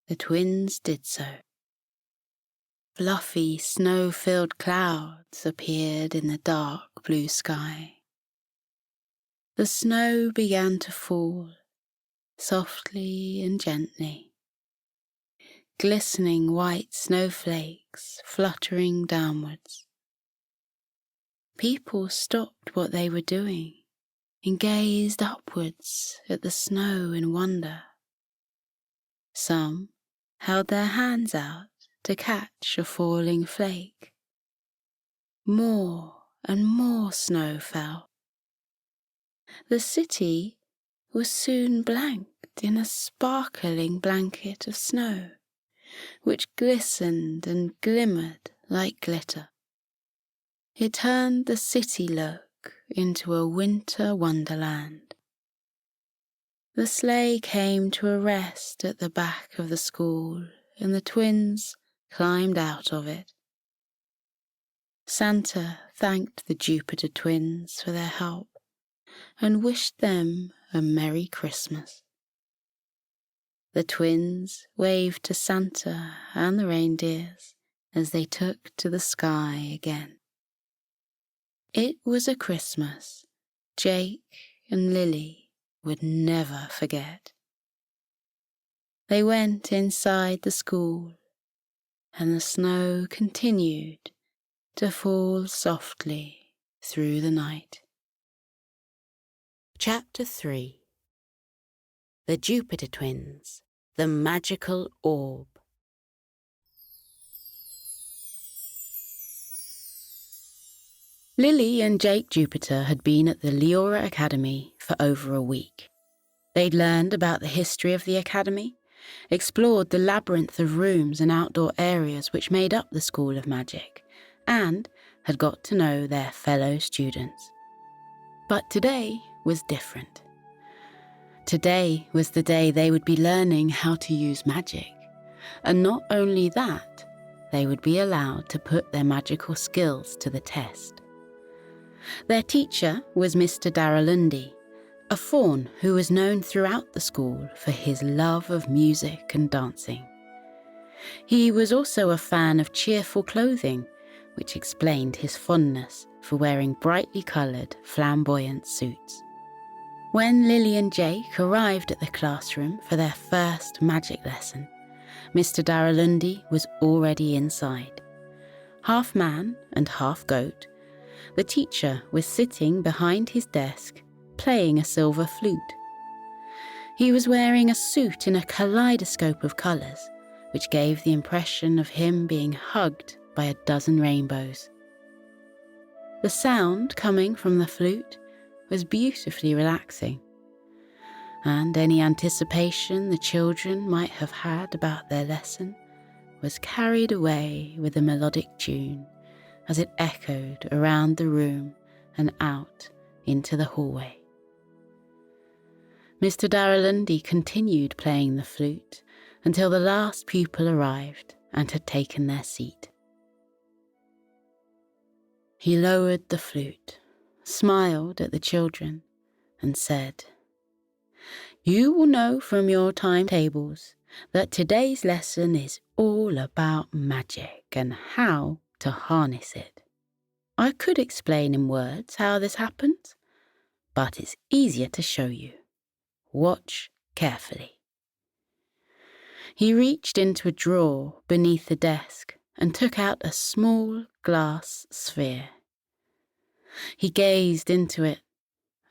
The twins did so. Fluffy, snow-filled clouds appeared in the dark blue sky. The snow began to fall, softly and gently. Glistening white snowflakes fluttering downwards. People stopped what they were doing and gazed upwards at the snow in wonder. Some held their hands out to catch a falling flake. More and more snow fell. The city was soon blanked in a sparkling blanket of snow, which glistened and glimmered like glitter. It turned the city look into a winter wonderland. The sleigh came to a rest at the back of the school, and the twins climbed out of it. Santa thanked the Jupiter twins for their help and wished them a Merry Christmas. The twins waved to Santa and the reindeers as they took to the sky again. It was a Christmas Jake and Lily would never forget. They went inside the school, and the snow continued to fall softly through the night. Chapter 3. The Jupiter Twins, the Magical Orb. Lily and Jake Jupiter had been at the Leora Academy for over a week. They'd learned about the history of the academy, explored the labyrinth of rooms and outdoor areas which made up the School of Magic, and had got to know their fellow students. But today was different. Today was the day they would be learning how to use magic, and not only that, they would be allowed to put their magical skills to the test. Their teacher was Mr. Darrellundi, a faun who was known throughout the school for his love of music and dancing. He was also a fan of cheerful clothing, which explained his fondness for wearing brightly coloured, flamboyant suits. When Lily and Jake arrived at the classroom for their first magic lesson, Mr. Darrellundi was already inside. Half man and half goat, the teacher was sitting behind his desk, playing a silver flute. He was wearing a suit in a kaleidoscope of colours, which gave the impression of him being hugged by a dozen rainbows. The sound coming from the flute was beautifully relaxing, and any anticipation the children might have had about their lesson was carried away with the melodic tune as it echoed around the room and out into the hallway. Mr. Darrellundi continued playing the flute until the last pupil arrived and had taken their seat. He lowered the flute, smiled at the children, and said, "You will know from your timetables that today's lesson is all about magic and how to harness it. I could explain in words how this happens, but it's easier to show you. Watch carefully." He reached into a drawer beneath the desk and took out a small glass sphere. He gazed into it,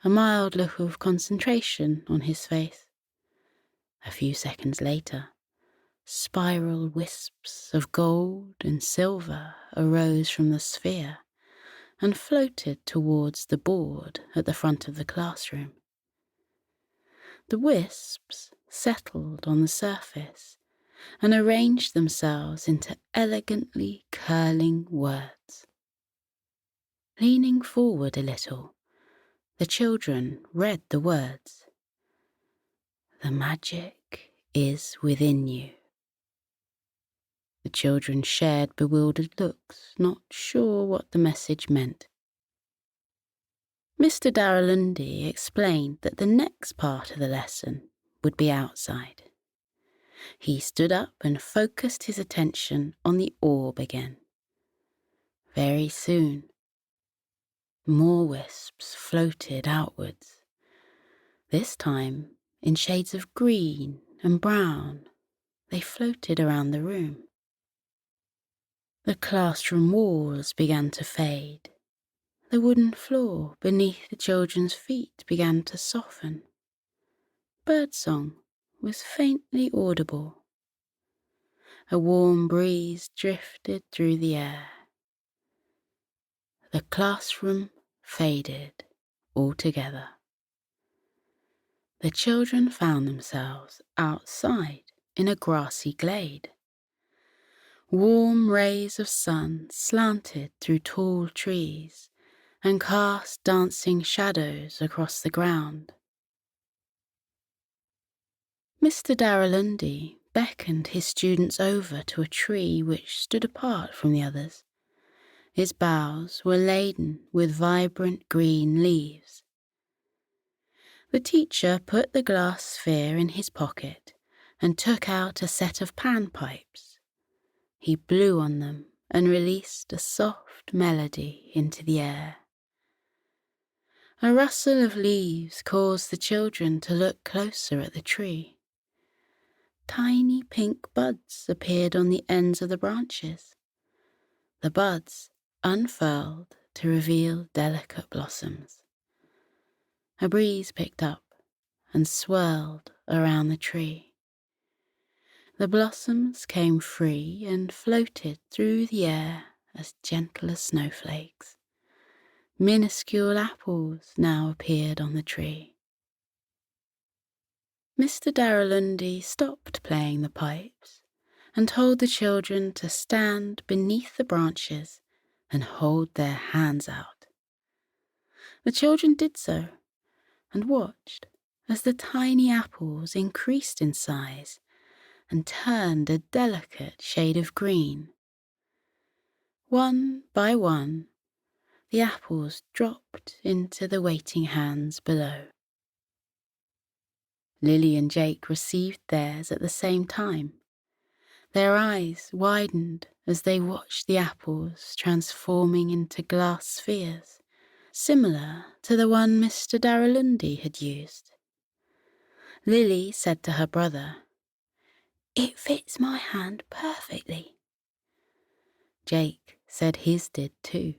a mild look of concentration on his face. A few seconds later, spiral wisps of gold and silver arose from the sphere and floated towards the board at the front of the classroom. The wisps settled on the surface and arranged themselves into elegantly curling words. Leaning forward a little, the children read the words. "The magic is within you. The children shared bewildered looks, not sure what the message meant. Mr. Darrelundy explained that the next part of the lesson would be outside. He stood up and focused his attention on the orb again. Very soon, more wisps floated outwards, this time in shades of green and brown. They floated around the room. The classroom walls began to fade. The wooden floor beneath the children's feet began to soften. Birdsong was faintly audible. A warm breeze drifted through the air. The classroom faded altogether. The children found themselves outside in a grassy glade. Warm rays of sun slanted through tall trees and cast dancing shadows across the ground. Mr. Darrelundy beckoned his students over to a tree which stood apart from the others. Its boughs were laden with vibrant green leaves. The teacher put the glass sphere in his pocket and took out a set of panpipes. He blew on them and released a soft melody into the air. A rustle of leaves caused the children to look closer at the tree. Tiny pink buds appeared on the ends of the branches. The buds unfurled to reveal delicate blossoms. A breeze picked up and swirled around the tree. The blossoms came free and floated through the air as gentle as snowflakes. Minuscule apples now appeared on the tree. Mr. Darrelundy stopped playing the pipes and told the children to stand beneath the branches and hold their hands out. The children did so and watched as the tiny apples increased in size and turned a delicate shade of green. One by one, the apples dropped into the waiting hands below. Lily and Jake received theirs at the same time. Their eyes widened as they watched the apples transforming into glass spheres, similar to the one Mr. Darrelundy had used. Lily said to her brother, "It fits my hand perfectly." Jake said his did too.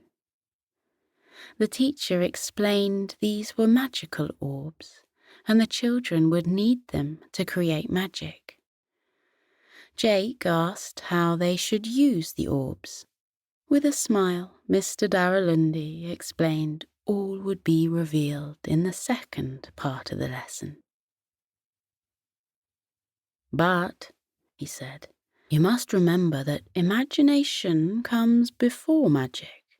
The teacher explained these were magical orbs, and the children would need them to create magic. Jake asked how they should use the orbs. With a smile, Mr. Darrelundy explained all would be revealed in the second part of the lesson. "But," he said, "you must remember that imagination comes before magic,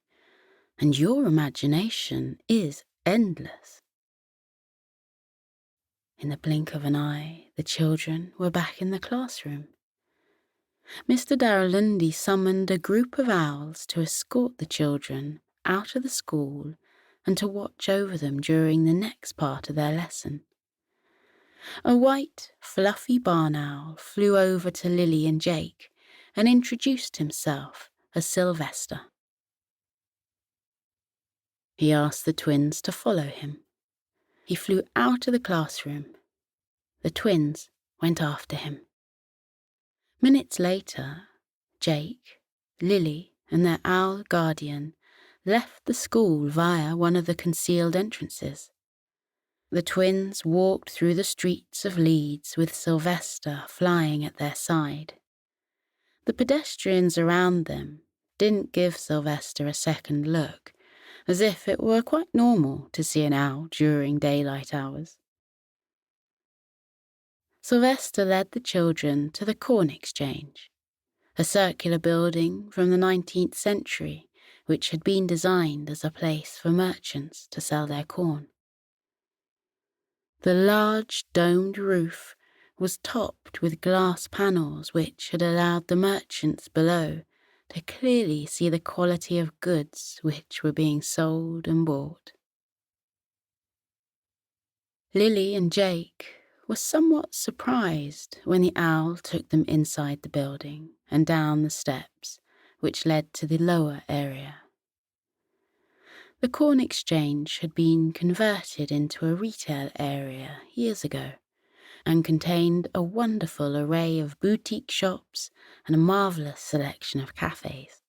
and your imagination is endless." In the blink of an eye, the children were back in the classroom. Mr. Darrelundy summoned a group of owls to escort the children out of the school and to watch over them during the next part of their lesson. A white, fluffy barn owl flew over to Lily and Jake and introduced himself as Sylvester. He asked the twins to follow him. He flew out of the classroom. The twins went after him. Minutes later, Jake, Lily, and their owl guardian left the school via one of the concealed entrances. The twins walked through the streets of Leeds with Sylvester flying at their side. The pedestrians around them didn't give Sylvester a second look, as if it were quite normal to see an owl during daylight hours. Sylvester led the children to the Corn Exchange, a circular building from the 19th century which had been designed as a place for merchants to sell their corn. The large domed roof was topped with glass panels which had allowed the merchants below to clearly see the quality of goods which were being sold and bought. Lily and Jake were somewhat surprised when the owl took them inside the building and down the steps which led to the lower area. The corn exchange had been converted into a retail area years ago and contained a wonderful array of boutique shops and a marvellous selection of cafes.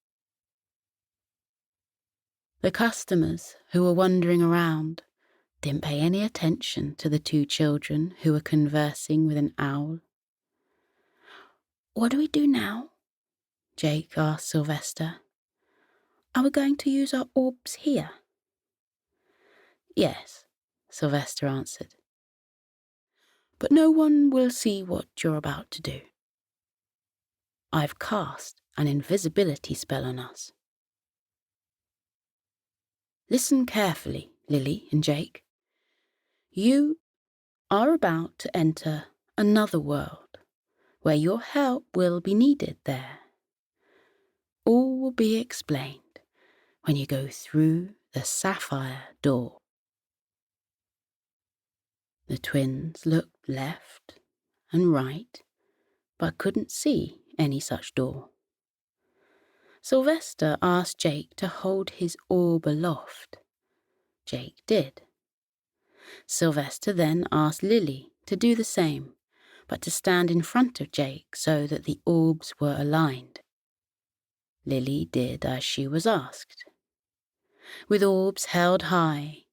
The customers who were wandering around didn't pay any attention to the two children who were conversing with an owl. "What do we do now?" Jake asked Sylvester. "Are we going to use our orbs here?" "Yes," Sylvester answered. "But no one will see what you're about to do. I've cast an invisibility spell on us. Listen carefully, Lily and Jake. You are about to enter another world where your help will be needed there. All will be explained when you go through the sapphire door." The twins looked left and right, but couldn't see any such door. Sylvester asked Jake to hold his orb aloft. Jake did. Sylvester then asked Lily to do the same, but to stand in front of Jake so that the orbs were aligned. Lily did as she was asked. With orbs held high,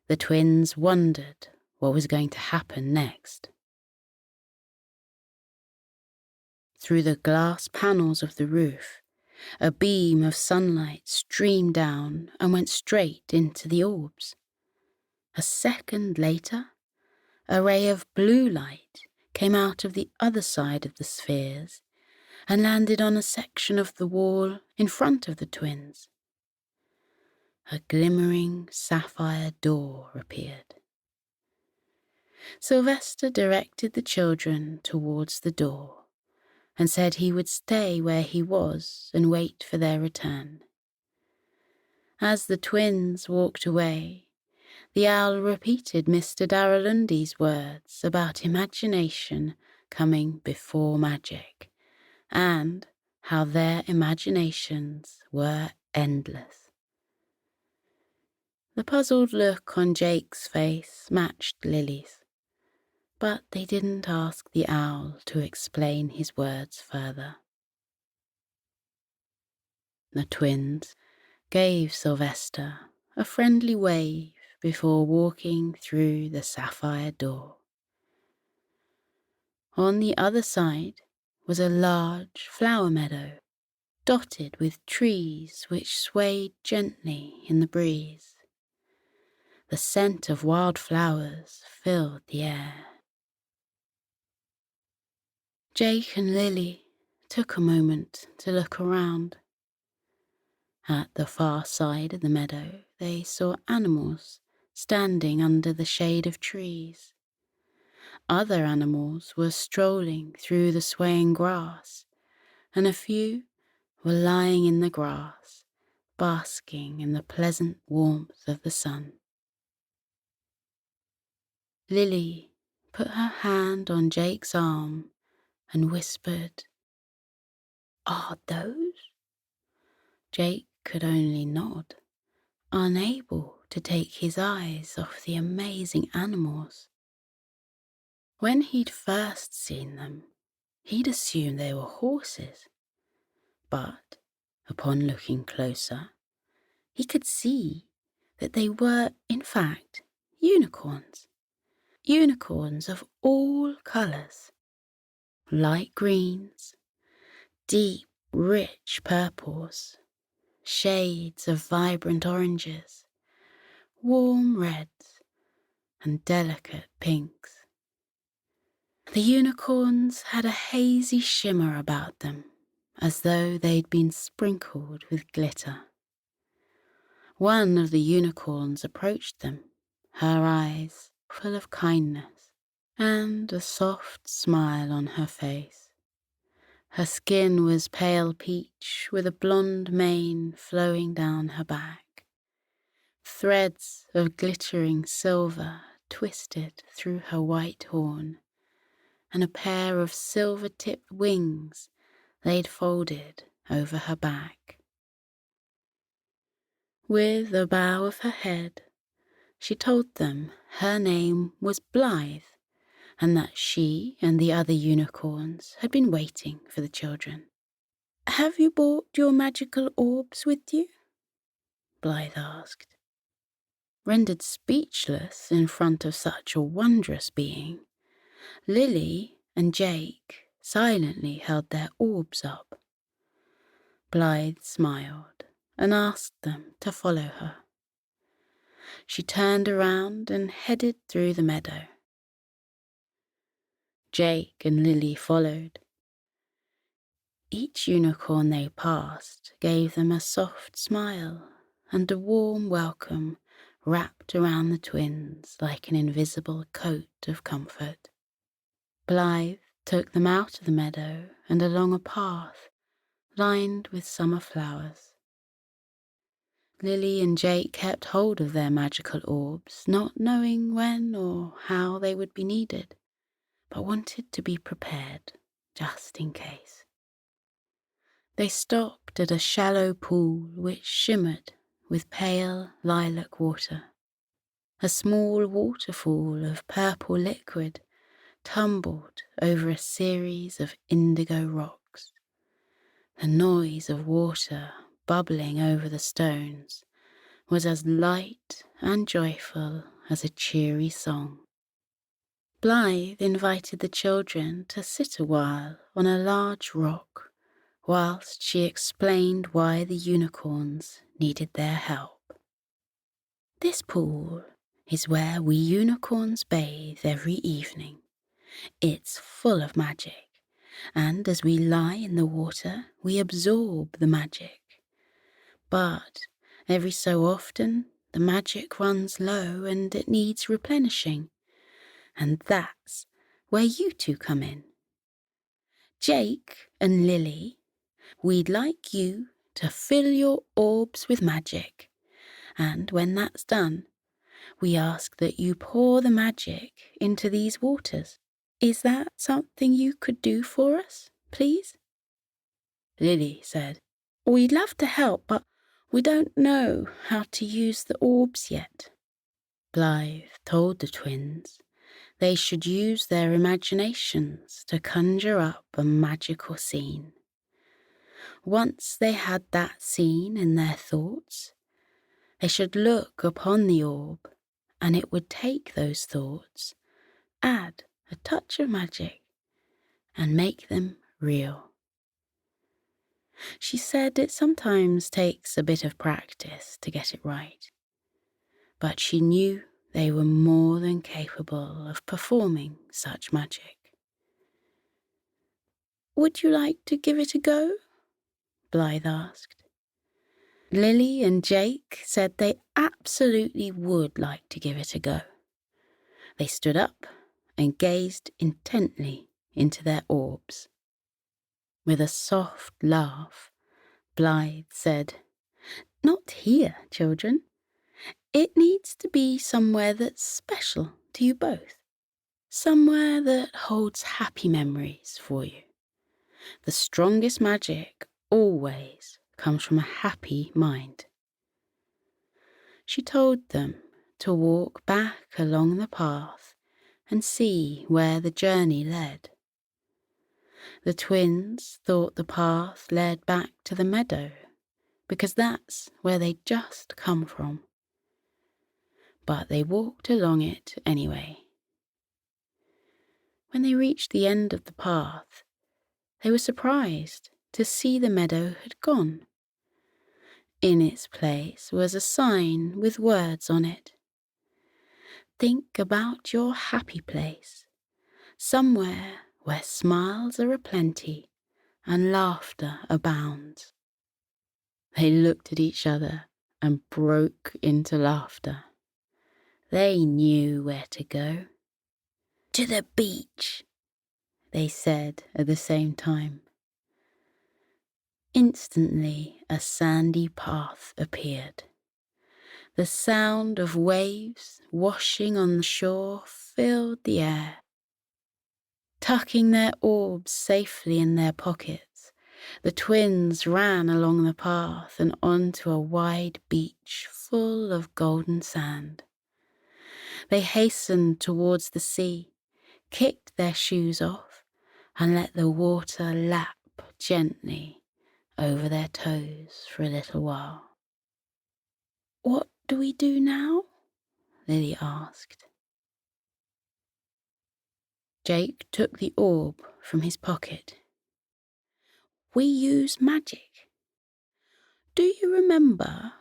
the twins wondered what was going to happen next. Through the glass panels of the roof, a beam of sunlight streamed down and went straight into the orbs. A second later, a ray of blue light came out of the other side of the spheres and landed on a section of the wall in front of the twins. A glimmering sapphire door appeared. Sylvester directed the children towards the door and said he would stay where he was and wait for their return. As the twins walked away, the owl repeated Mr. Darrelundi's words about imagination coming before magic, and how their imaginations were endless. The puzzled look on Jake's face matched Lily's, but they didn't ask the owl to explain his words further. The twins gave Sylvester a friendly wave before walking through the sapphire door. On the other side was a large flower meadow, dotted with trees which swayed gently in the breeze. The scent of wild flowers filled the air. Jake and Lily took a moment to look around. At the far side of the meadow, they saw animals standing under the shade of trees. Other animals were strolling through the swaying grass, and a few were lying in the grass, basking in the pleasant warmth of the sun. Lily put her hand on Jake's arm and whispered, "Are those?" Jake could only nod, unable to take his eyes off the amazing animals. When he'd first seen them, he'd assumed they were horses, but upon looking closer, he could see that they were, in fact, unicorns. Unicorns of all colours, light greens, deep, rich purples, shades of vibrant oranges, warm reds, and delicate pinks. The unicorns had a hazy shimmer about them, as though they'd been sprinkled with glitter. One of the unicorns approached them, her eyes full of kindness. and a soft smile on her face. Her skin was pale peach with a blonde mane flowing down her back. Threads of glittering silver twisted through her white horn, and a pair of silver-tipped wings laid folded over her back. With a bow of her head, she told them her name was Blythe, and that she and the other unicorns had been waiting for the children. "Have you brought your magical orbs with you?" Blythe asked. Rendered speechless in front of such a wondrous being, Lily and Jake silently held their orbs up. Blythe smiled and asked them to follow her. She turned around and headed through the meadow. Jake and Lily followed. Each unicorn they passed gave them a soft smile and a warm welcome wrapped around the twins like an invisible coat of comfort. Blythe took them out of the meadow and along a path lined with summer flowers. Lily and Jake kept hold of their magical orbs, not knowing when or how they would be needed, but wanted to be prepared just in case. They stopped at a shallow pool which shimmered with pale lilac water. A small waterfall of purple liquid tumbled over a series of indigo rocks. The noise of water bubbling over the stones was as light and joyful as a cheery song. Blythe invited the children to sit a while on a large rock whilst she explained why the unicorns needed their help. "This pool is where we unicorns bathe every evening. It's full of magic, and as we lie in the water, we absorb the magic. But every so often, the magic runs low and it needs replenishing, and that's where you two come in. Jake and Lily, we'd like you to fill your orbs with magic, and when that's done, we ask that you pour the magic into these waters. Is that something you could do for us, please?" Lily said, "We'd love to help, but we don't know how to use the orbs yet." Blythe told the twins they should use their imaginations to conjure up a magical scene. Once they had that scene in their thoughts, they should look upon the orb, and it would take those thoughts, add a touch of magic, and make them real. She said it sometimes takes a bit of practice to get it right, but she knew they were more than capable of performing such magic. "Would you like to give it a go?" Blythe asked. Lily and Jake said they absolutely would like to give it a go. They stood up and gazed intently into their orbs. With a soft laugh, Blythe said, "Not here, children. It needs to be somewhere that's special to you both. Somewhere that holds happy memories for you. The strongest magic always comes from a happy mind." She told them to walk back along the path and see where the journey led. The twins thought the path led back to the meadow because that's where they'd just come from. But they walked along it anyway. When they reached the end of the path, they were surprised to see the meadow had gone. In its place was a sign with words on it. "Think about your happy place, somewhere where smiles are aplenty and laughter abounds." They looked at each other and broke into laughter. They knew where to go. to the beach," they said at the same time. Instantly, a sandy path appeared. The sound of waves washing on the shore filled the air. Tucking their orbs safely in their pockets, the twins ran along the path and onto a wide beach full of golden sand. They hastened towards the sea, kicked their shoes off, and let the water lap gently over their toes for a little while. "What do we do now?" Lily asked. Jake took the orb from his pocket. "We use magic. Do you remember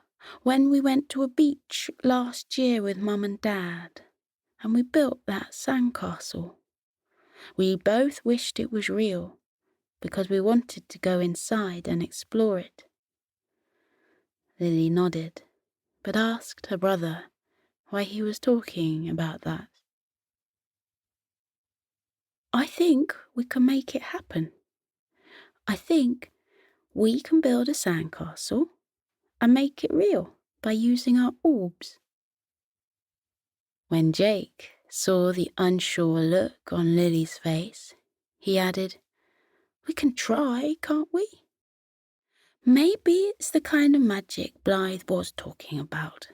when we went to a beach last year with Mum and Dad and we built that sandcastle? We both wished it was real because we wanted to go inside and explore it." Lily nodded, but asked her brother why he was talking about that. "I think we can make it happen. I think we can build a sandcastle and make it real by using our orbs." When Jake saw the unsure look on Lily's face, he added, "We can try, can't we? Maybe it's the kind of magic Blythe was talking about."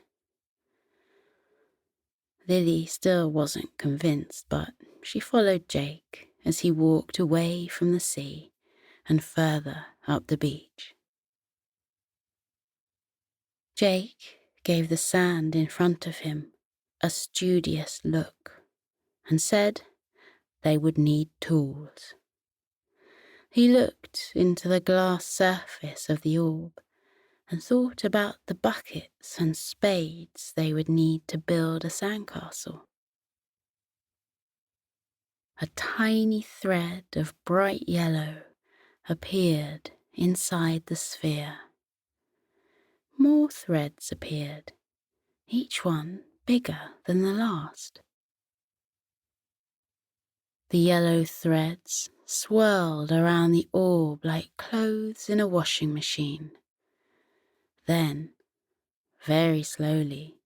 Lily still wasn't convinced, but she followed Jake as he walked away from the sea and further up the beach. Jake gave the sand in front of him a studious look and said they would need tools. He looked into the glass surface of the orb and thought about the buckets and spades they would need to build a sandcastle. A tiny thread of bright yellow appeared inside the sphere. More threads appeared, each one bigger than the last. The yellow threads swirled around the orb like clothes in a washing machine. Then, very slowly,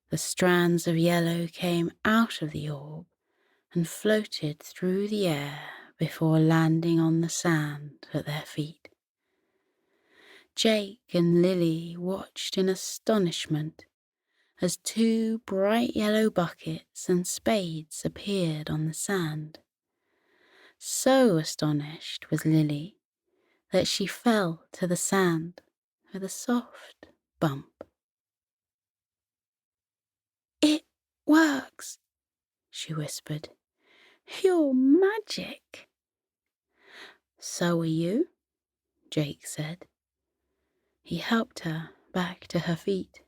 the strands of yellow came out of the orb and floated through the air before landing on the sand at their feet. Jake and Lily watched in astonishment as two bright yellow buckets and spades appeared on the sand. So astonished was Lily that she fell to the sand with a soft bump. "It works," she whispered. "You're magic." "So are you," Jake said. He helped her back to her feet.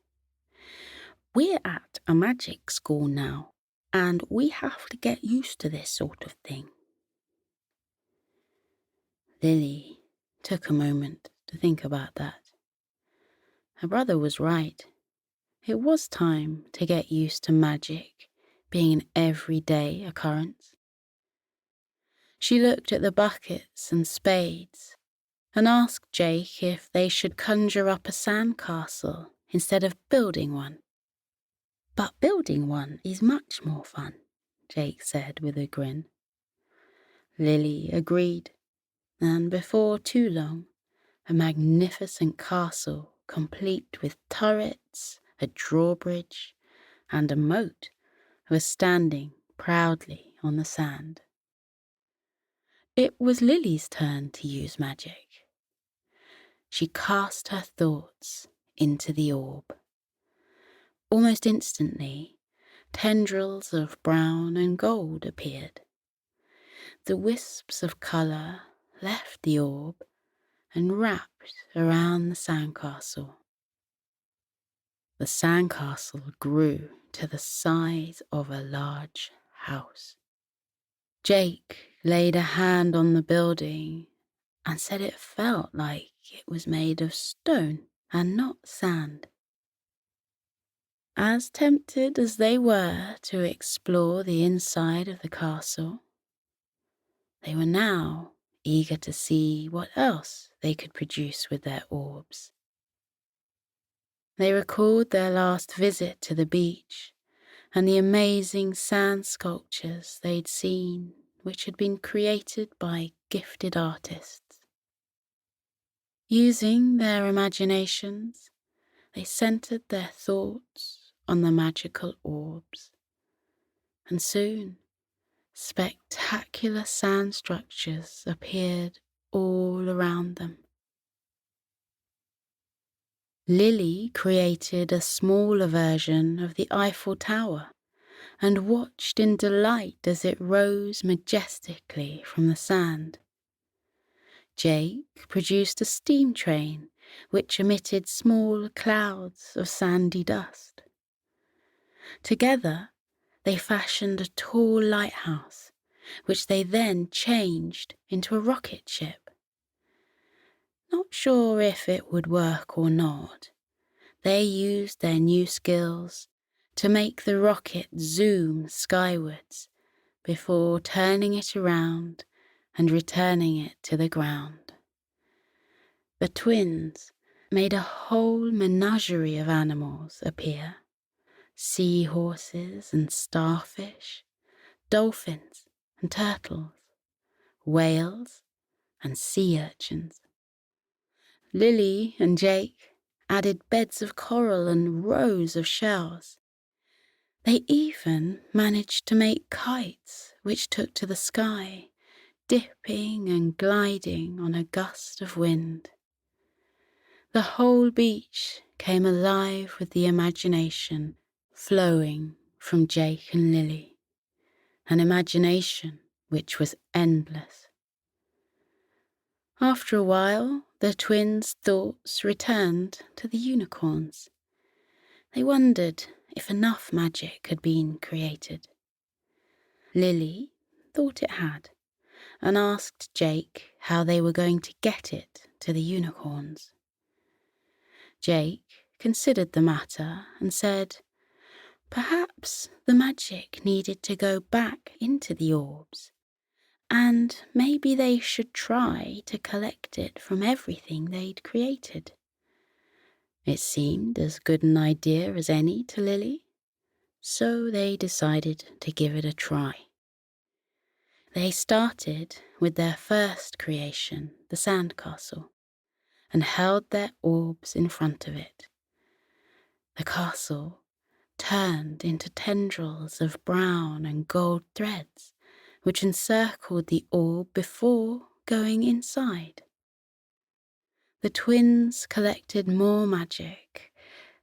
"We're at a magic school now, and we have to get used to this sort of thing." Lily took a moment to think about that. Her brother was right. It was time to get used to magic being an everyday occurrence. She looked at the buckets and spades and asked Jake if they should conjure up a sandcastle instead of building one. "But building one is much more fun," Jake said with a grin. Lily agreed, and before too long, a magnificent castle complete with turrets, a drawbridge, and a moat was standing proudly on the sand. It was Lily's turn to use magic. She cast her thoughts into the orb. Almost instantly, tendrils of brown and gold appeared. The wisps of colour left the orb and wrapped around the sandcastle. The sandcastle grew to the size of a large house. Jake laid a hand on the building and said it felt like it was made of stone and not sand. As tempted as they were to explore the inside of the castle, they were now eager to see what else they could produce with their orbs. They recalled their last visit to the beach and the amazing sand sculptures they'd seen, which had been created by gifted artists. Using their imaginations, they centered their thoughts on the magical orbs, and soon spectacular sand structures appeared all around them. Lily created a smaller version of the Eiffel Tower and watched in delight as it rose majestically from the sand. Jake produced a steam train which emitted small clouds of sandy dust. Together, they fashioned a tall lighthouse, which they then changed into a rocket ship. Not sure if it would work or not, they used their new skills to make the rocket zoom skywards before turning it around and returning it to the ground. The twins made a whole menagerie of animals appear: seahorses and starfish, dolphins and turtles, whales and sea urchins. Lily and Jake added beds of coral and rows of shells. They even managed to make kites which took to the sky, dipping and gliding on a gust of wind. The whole beach came alive with the imagination flowing from Jake and Lily, an imagination which was endless. After a while, the twins' thoughts returned to the unicorns. They wondered if enough magic had been created. Lily thought it had, and asked Jake how they were going to get it to the unicorns. Jake considered the matter and said, perhaps the magic needed to go back into the orbs, and maybe they should try to collect it from everything they'd created. It seemed as good an idea as any to Lily, so they decided to give it a try. They started with their first creation, the sandcastle, and held their orbs in front of it. The castle turned into tendrils of brown and gold threads, which encircled the orb before going inside. The twins collected more magic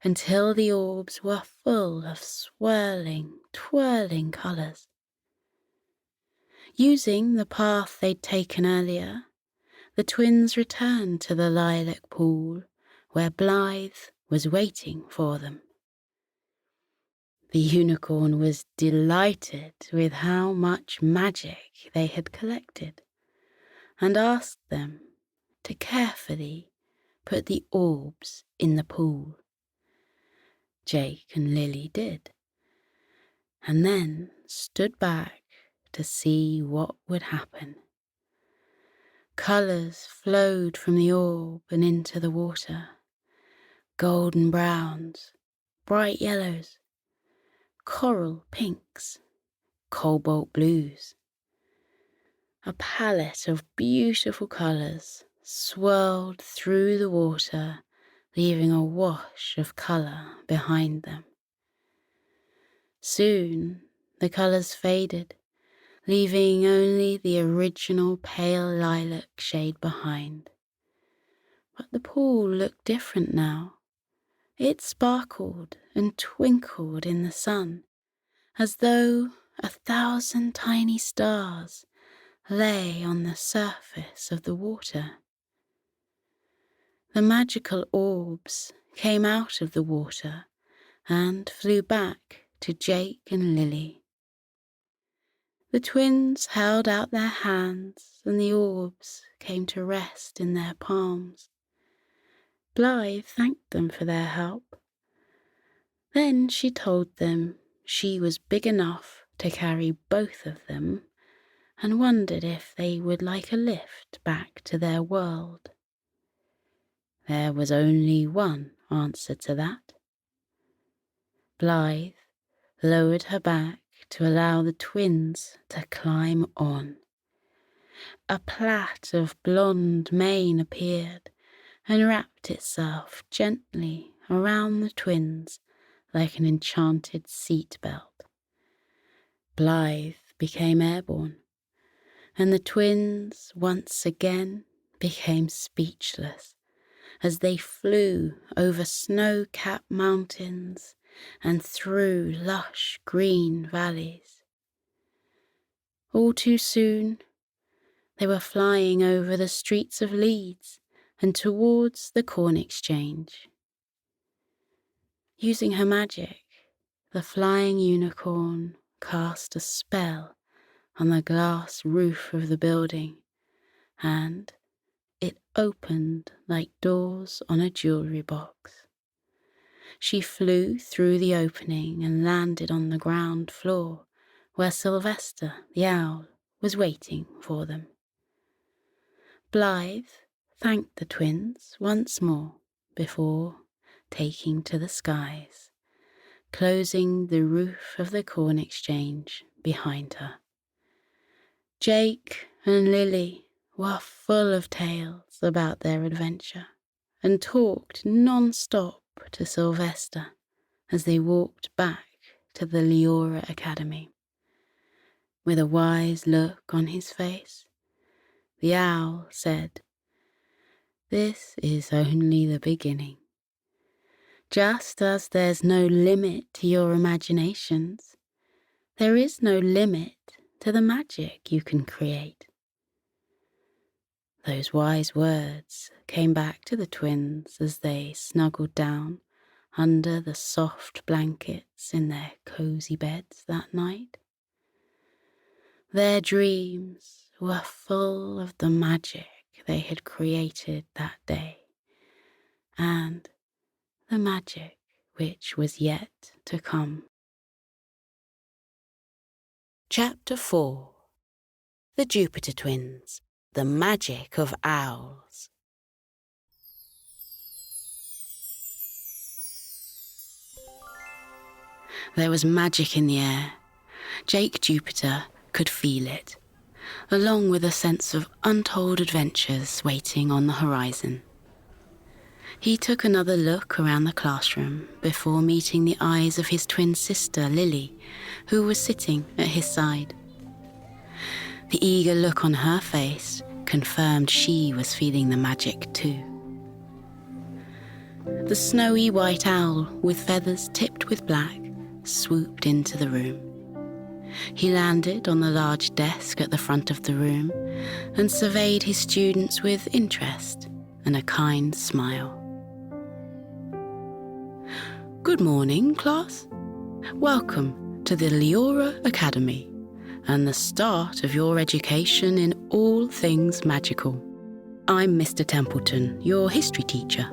until the orbs were full of swirling, twirling colours. Using the path they'd taken earlier, the twins returned to the lilac pool where Blythe was waiting for them. The unicorn was delighted with how much magic they had collected and asked them to carefully put the orbs in the pool. Jake and Lily did, and then stood back to see what would happen. Colours flowed from the orb and into the water: golden browns, bright yellows, coral pinks, cobalt blues. A palette of beautiful colours swirled through the water, leaving a wash of colour behind them. Soon the colours faded, leaving only the original pale lilac shade behind. But the pool looked different now. It sparkled and twinkled in the sun, as though 1,000 tiny stars lay on the surface of the water. The magical orbs came out of the water and flew back to Jake and Lily. The twins held out their hands and the orbs came to rest in their palms. Blythe thanked them for their help, Then she told them she was big enough to carry both of them and wondered if they would like a lift back to their world. There was only one answer to that. Blythe lowered her back to allow the twins to climb on. A plait of blonde mane appeared and wrapped itself gently around the twins like an enchanted seat belt. Blythe became airborne, and the twins once again became speechless as they flew over snow-capped mountains and through lush green valleys. All too soon, they were flying over the streets of Leeds and towards the corn exchange. Using her magic, the flying unicorn cast a spell on the glass roof of the building, and it opened like doors on a jewellery box. She flew through the opening and landed on the ground floor where Sylvester, the owl, was waiting for them. Blythe thanked the twins once more before taking to the skies, closing the roof of the corn exchange behind her. Jake and Lily were full of tales about their adventure and talked non-stop to Sylvester as they walked back to the Leora Academy. With a wise look on his face, the owl said, "This is only the beginning. Just as there's no limit to your imaginations, there is no limit to the magic you can create." Those wise words came back to the twins as they snuggled down under the soft blankets in their cozy beds that night. Their dreams were full of the magic they had created that day, and the magic which was yet to come. Chapter 4. The Jupiter Twins, the Magic of Owls. There was magic in the air. Jake Jupiter could feel it, along with a sense of untold adventures waiting on the horizon. He took another look around the classroom before meeting the eyes of his twin sister, Lily, who was sitting at his side. The eager look on her face confirmed she was feeling the magic too. The snowy white owl, with feathers tipped with black, swooped into the room. He landed on the large desk at the front of the room and surveyed his students with interest and a kind smile. "Good morning, class. Welcome to the Leora Academy and the start of your education in all things magical. I'm Mr. Templeton, your history teacher,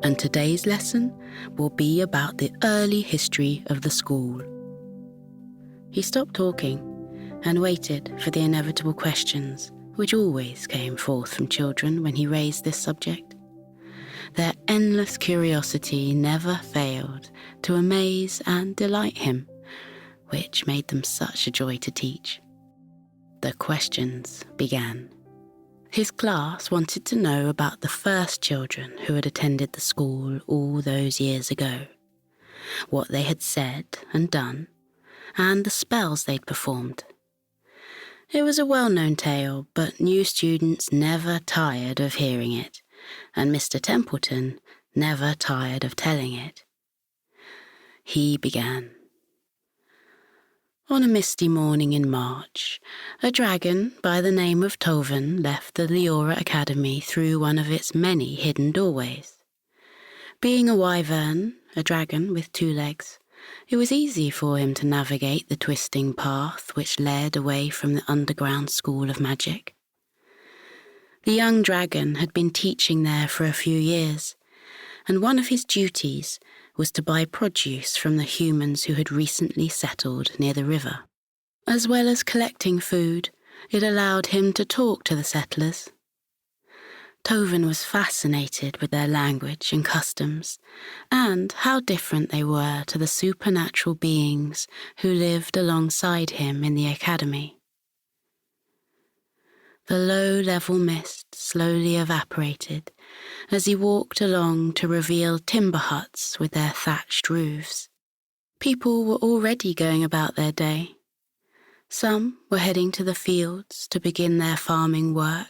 and today's lesson will be about the early history of the school." He stopped talking and waited for the inevitable questions which always came forth from children when he raised this subject. Their endless curiosity never failed to amaze and delight him, which made them such a joy to teach. The questions began. His class wanted to know about the first children who had attended the school all those years ago, what they had said and done, and the spells they'd performed. It was a well-known tale, but new students never tired of hearing it, and Mr. Templeton never tired of telling it. He began. On a misty morning in March, a dragon by the name of Tovan left the Leora Academy through one of its many hidden doorways. Being a wyvern, a dragon with 2 legs, it was easy for him to navigate the twisting path which led away from the underground school of magic. The young dragon had been teaching there for a few years, and one of his duties was to buy produce from the humans who had recently settled near the river. As well as collecting food, it allowed him to talk to the settlers. Tovin was fascinated with their language and customs, and how different they were to the supernatural beings who lived alongside him in the academy. The low-level mist slowly evaporated as he walked along to reveal timber huts with their thatched roofs. People were already going about their day. Some were heading to the fields to begin their farming work,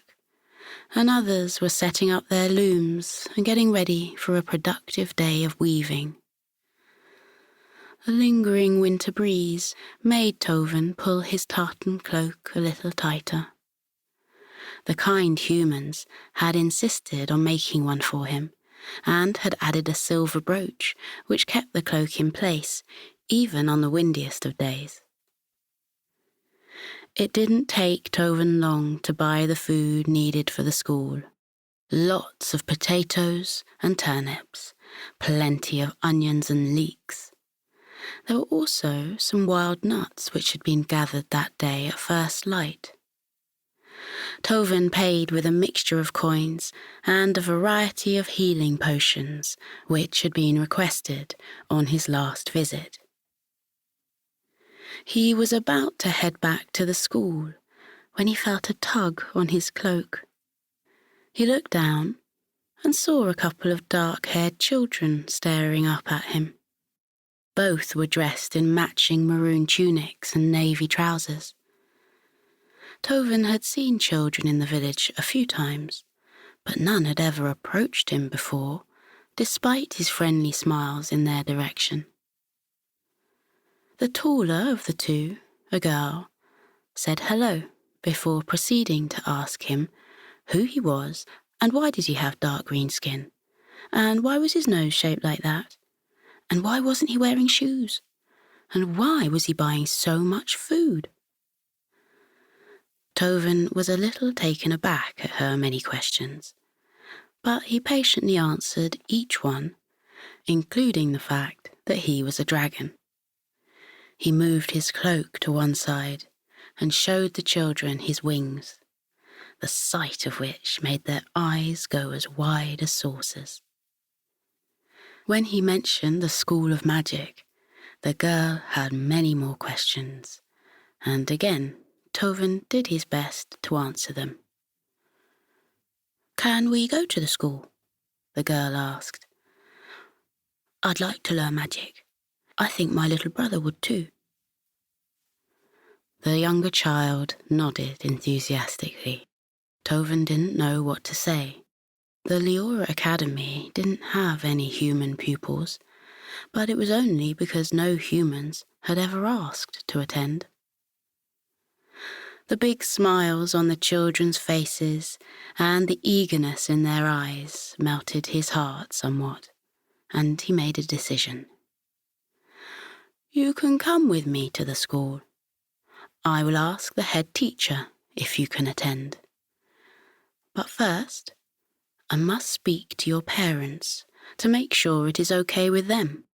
and others were setting up their looms and getting ready for a productive day of weaving. A lingering winter breeze made Tovin pull his tartan cloak a little tighter. The kind humans had insisted on making one for him, and had added a silver brooch which kept the cloak in place, even on the windiest of days. It didn't take Tovin long to buy the food needed for the school. Lots of potatoes and turnips, plenty of onions and leeks. There were also some wild nuts which had been gathered that day at first light. Tovin paid with a mixture of coins and a variety of healing potions which had been requested on his last visit. He was about to head back to the school when he felt a tug on his cloak. He looked down and saw a couple of dark-haired children staring up at him. Both were dressed in matching maroon tunics and navy trousers. Tovin had seen children in the village a few times, but none had ever approached him before, despite his friendly smiles in their direction. The taller of the two, a girl, said hello before proceeding to ask him who he was and why did he have dark green skin, and why was his nose shaped like that, and why wasn't he wearing shoes, and why was he buying so much food? Tovin was a little taken aback at her many questions, but he patiently answered each one, including the fact that he was a dragon. He moved his cloak to one side and showed the children his wings, the sight of which made their eyes go as wide as saucers. When he mentioned the School of Magic, the girl had many more questions, and again Tovin did his best to answer them. "Can we go to the school?" the girl asked. "I'd like to learn magic. I think my little brother would too." The younger child nodded enthusiastically. Tovin didn't know what to say. The Leora Academy didn't have any human pupils, but it was only because no humans had ever asked to attend. The big smiles on the children's faces and the eagerness in their eyes melted his heart somewhat, and he made a decision. "You can come with me to the school. I will ask the head teacher if you can attend. But first, I must speak to your parents to make sure it is okay with them."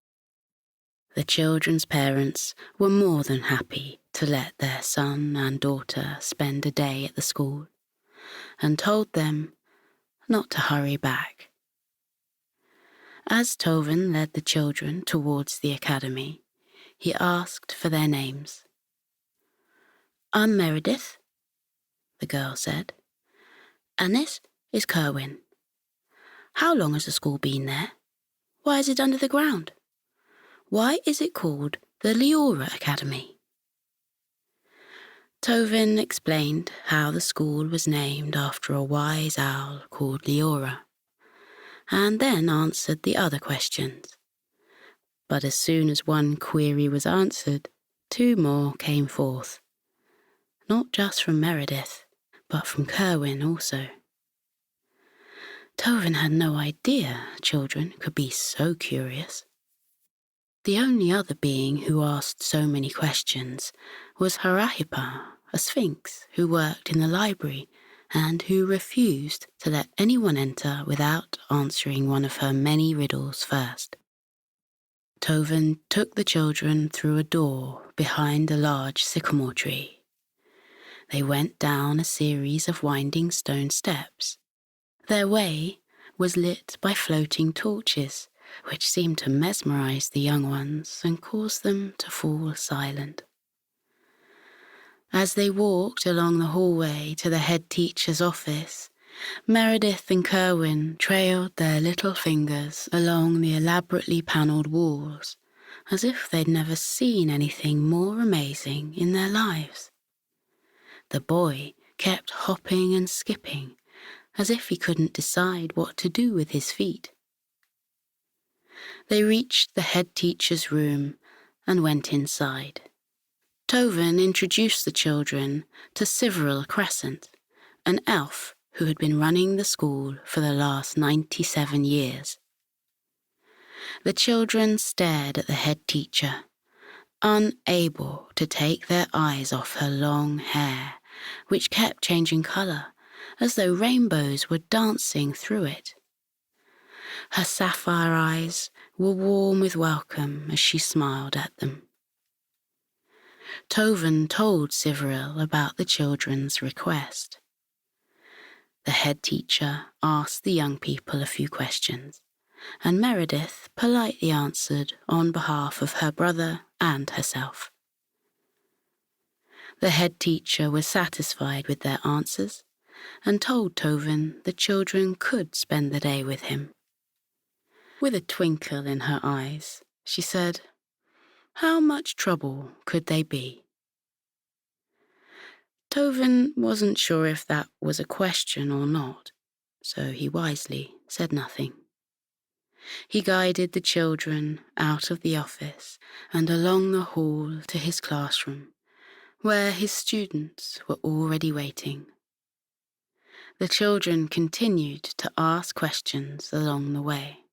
The children's parents were more than happy to let their son and daughter spend a day at the school, and told them not to hurry back. As Tovin led the children towards the academy, he asked for their names. "I'm Meredith," the girl said, "and this is Kerwin. How long has the school been there? Why is it under the ground? Why is it called the Leora Academy?" Tovin explained how the school was named after a wise owl called Leora, and then answered the other questions. But as soon as one query was answered, two more came forth. Not just from Meredith, but from Kerwin also. Tovin had no idea children could be so curious. The only other being who asked so many questions was Harahipa, a sphinx who worked in the library and who refused to let anyone enter without answering one of her many riddles first. Tovin took the children through a door behind a large sycamore tree. They went down a series of winding stone steps. Their way was lit by floating torches, which seemed to mesmerize the young ones and cause them to fall silent. As they walked along the hallway to the head teacher's office, Meredith and Kerwin trailed their little fingers along the elaborately panelled walls, as if they'd never seen anything more amazing in their lives. The boy kept hopping and skipping, as if he couldn't decide what to do with his feet. They reached the head teacher's room and went inside. Tovin introduced the children to Siveril Crescent, an elf who had been running the school for the last 97 years. The children stared at the head teacher, unable to take their eyes off her long hair, which kept changing colour, as though rainbows were dancing through it. Her sapphire eyes were warm with welcome as she smiled at them. Tovin told Siveril about the children's request. The head teacher asked the young people a few questions, and Meredith politely answered on behalf of her brother and herself. The head teacher was satisfied with their answers and told Tovin the children could spend the day with him. With a twinkle in her eyes, she said, "How much trouble could they be?" Tovin wasn't sure if that was a question or not, so he wisely said nothing. He guided the children out of the office and along the hall to his classroom, where his students were already waiting. The children continued to ask questions along the way.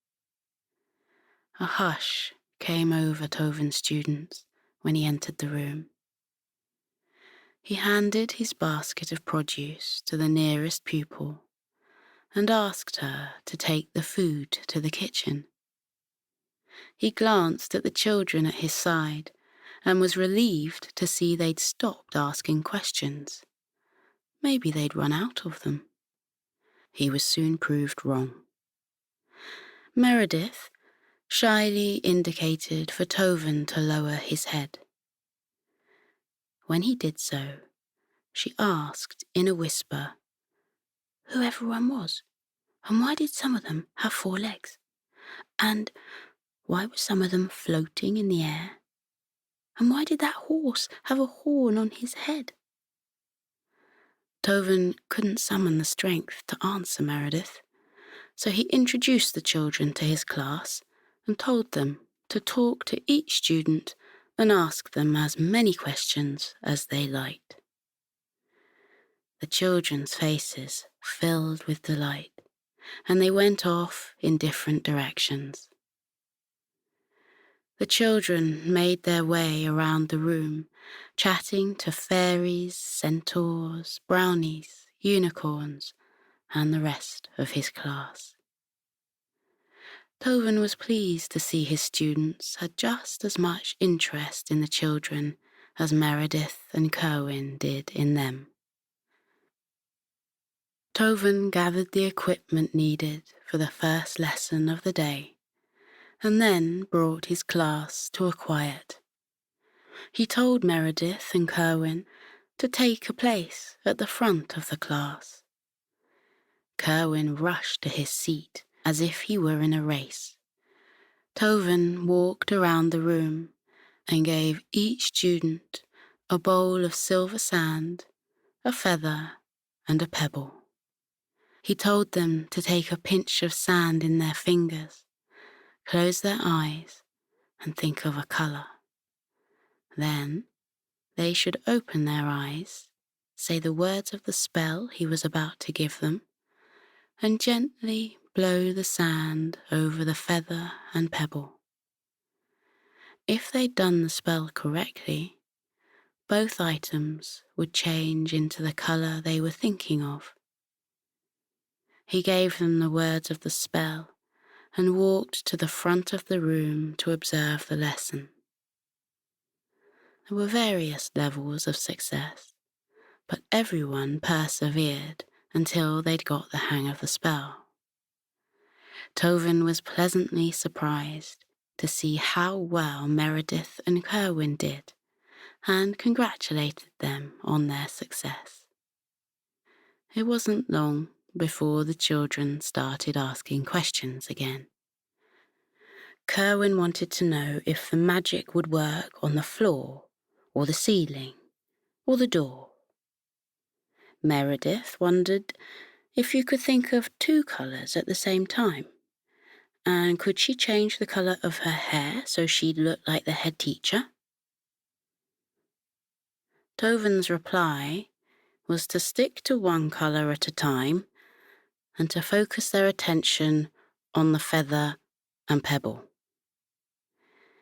A hush came over Tovin's students when he entered the room. He handed his basket of produce to the nearest pupil and asked her to take the food to the kitchen. He glanced at the children at his side and was relieved to see they'd stopped asking questions. Maybe they'd run out of them. He was soon proved wrong. Meredith shyly indicated for Tovin to lower his head. When he did so, she asked in a whisper who everyone was, and why did some of them have 4 legs, and why were some of them floating in the air, and why did that horse have a horn on his head? Tovin couldn't summon the strength to answer Meredith, so he introduced the children to his class and told them to talk to each student and ask them as many questions as they liked. The children's faces filled with delight, and they went off in different directions. The children made their way around the room, chatting to fairies, centaurs, brownies, unicorns, and the rest of his class. Tovin was pleased to see his students had just as much interest in the children as Meredith and Kerwin did in them. Tovin gathered the equipment needed for the first lesson of the day, and then brought his class to a quiet. He told Meredith and Kerwin to take a place at the front of the class. Kerwin rushed to his seat as if he were in a race. Tovin walked around the room and gave each student a bowl of silver sand, a feather, and a pebble. He told them to take a pinch of sand in their fingers, close their eyes, and think of a colour. Then they should open their eyes, say the words of the spell he was about to give them, and gently blow the sand over the feather and pebble. If they'd done the spell correctly, both items would change into the colour they were thinking of. He gave them the words of the spell and walked to the front of the room to observe the lesson. There were various levels of success, but everyone persevered until they'd got the hang of the spell. Tovin was pleasantly surprised to see how well Meredith and Kerwin did, and congratulated them on their success. It wasn't long before the children started asking questions again. Kerwin wanted to know if the magic would work on the floor, or the ceiling, or the door. Meredith wondered if you could think of 2 colours at the same time, and could she change the colour of her hair so she'd look like the head teacher? Tovin's reply was to stick to 1 colour at a time and to focus their attention on the feather and pebble.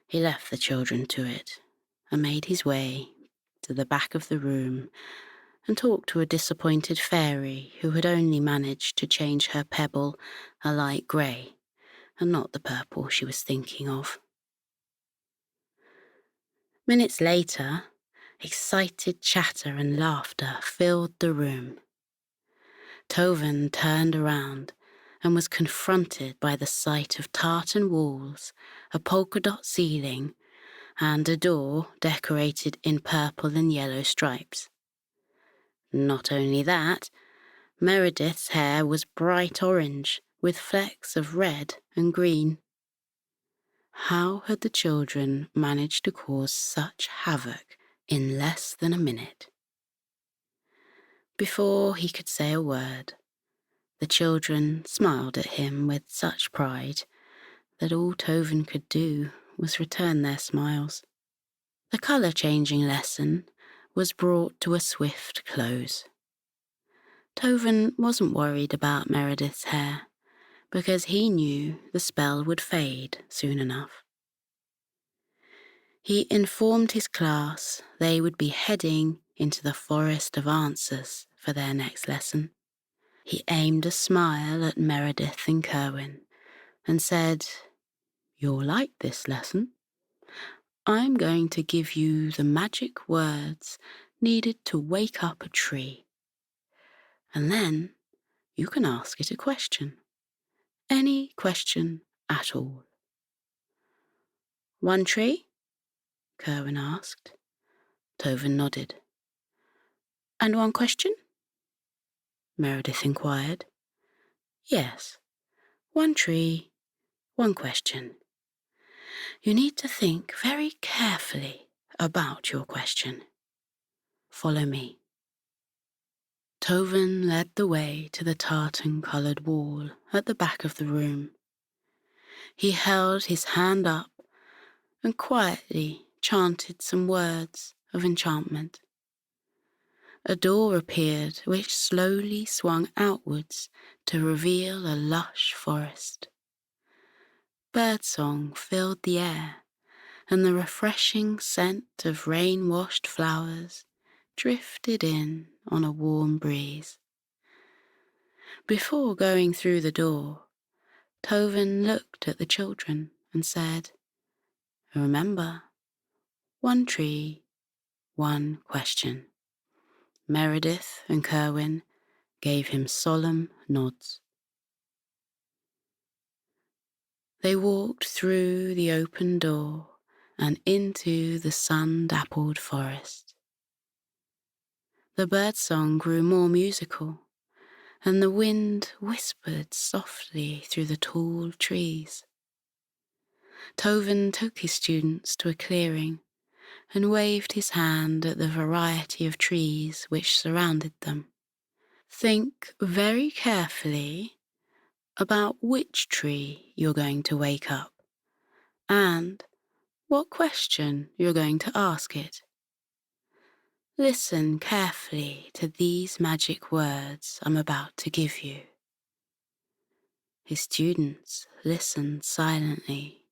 He left the children to it and made his way to the back of the room and talked to a disappointed fairy who had only managed to change her pebble a light grey and not the purple she was thinking of. Minutes later, excited chatter and laughter filled the room. Tovin turned around and was confronted by the sight of tartan walls, a polka-dot ceiling, and a door decorated in purple and yellow stripes. Not only that, Meredith's hair was bright orange with flecks of red and green. How had the children managed to cause such havoc in less than a minute? Before he could say a word, the children smiled at him with such pride that all Tovin could do was return their smiles. The colour-changing lesson was brought to a swift close. Tovin wasn't worried about Meredith's hair, because he knew the spell would fade soon enough. He informed his class they would be heading into the forest of answers for their next lesson. He aimed a smile at Meredith and Kerwin and said, "You'll like this lesson. I'm going to give you the magic words needed to wake up a tree. And then you can ask it a question. Any question at all." "One tree?" Kerwin asked. Tovin nodded. "And 1 question?" Meredith inquired. "Yes, 1 tree, 1 question. You need to think very carefully about your question. Follow me." Tovin led the way to the tartan-coloured wall at the back of the room. He held his hand up and quietly chanted some words of enchantment. A door appeared which slowly swung outwards to reveal a lush forest. Birdsong filled the air, and the refreshing scent of rain-washed flowers drifted in on a warm breeze. Before going through the door, Tovin looked at the children and said, "Remember, 1 tree, 1 question." Meredith and Kerwin gave him solemn nods. They walked through the open door and into the sun-dappled forest. The birdsong grew more musical, and the wind whispered softly through the tall trees. Tovin took his students to a clearing and waved his hand at the variety of trees which surrounded them. "Think very carefully about which tree you're going to wake up and what question you're going to ask it. Listen carefully to these magic words I'm about to give you." His students listened silently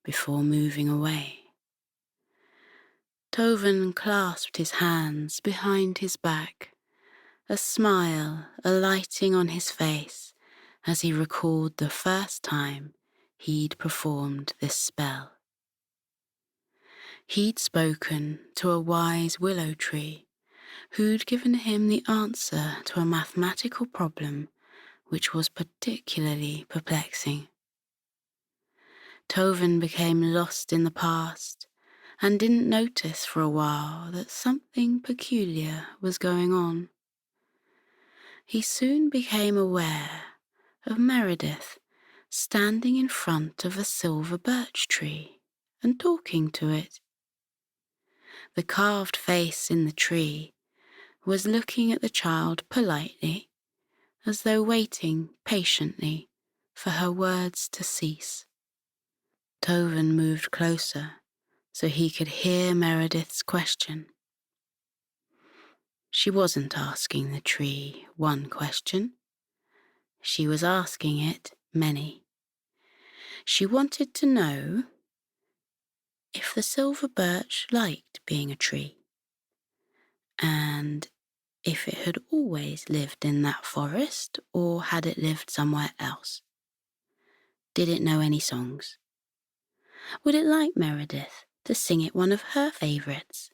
before moving away. Tovin clasped his hands behind his back, a smile alighting on his face as he recalled the first time he'd performed this spell. He'd spoken to a wise willow tree who'd given him the answer to a mathematical problem which was particularly perplexing. Tovin became lost in the past and didn't notice for a while that something peculiar was going on. He soon became aware of Meredith standing in front of a silver birch tree and talking to it. The carved face in the tree was looking at the child politely, as though waiting patiently for her words to cease. Tovin moved closer so he could hear Meredith's question. She wasn't asking the tree one question. She was asking it many. She wanted to know if the silver birch liked being a tree, and if it had always lived in that forest or had it lived somewhere else. Did it know any songs? Would it like Meredith to sing it one of her favourites?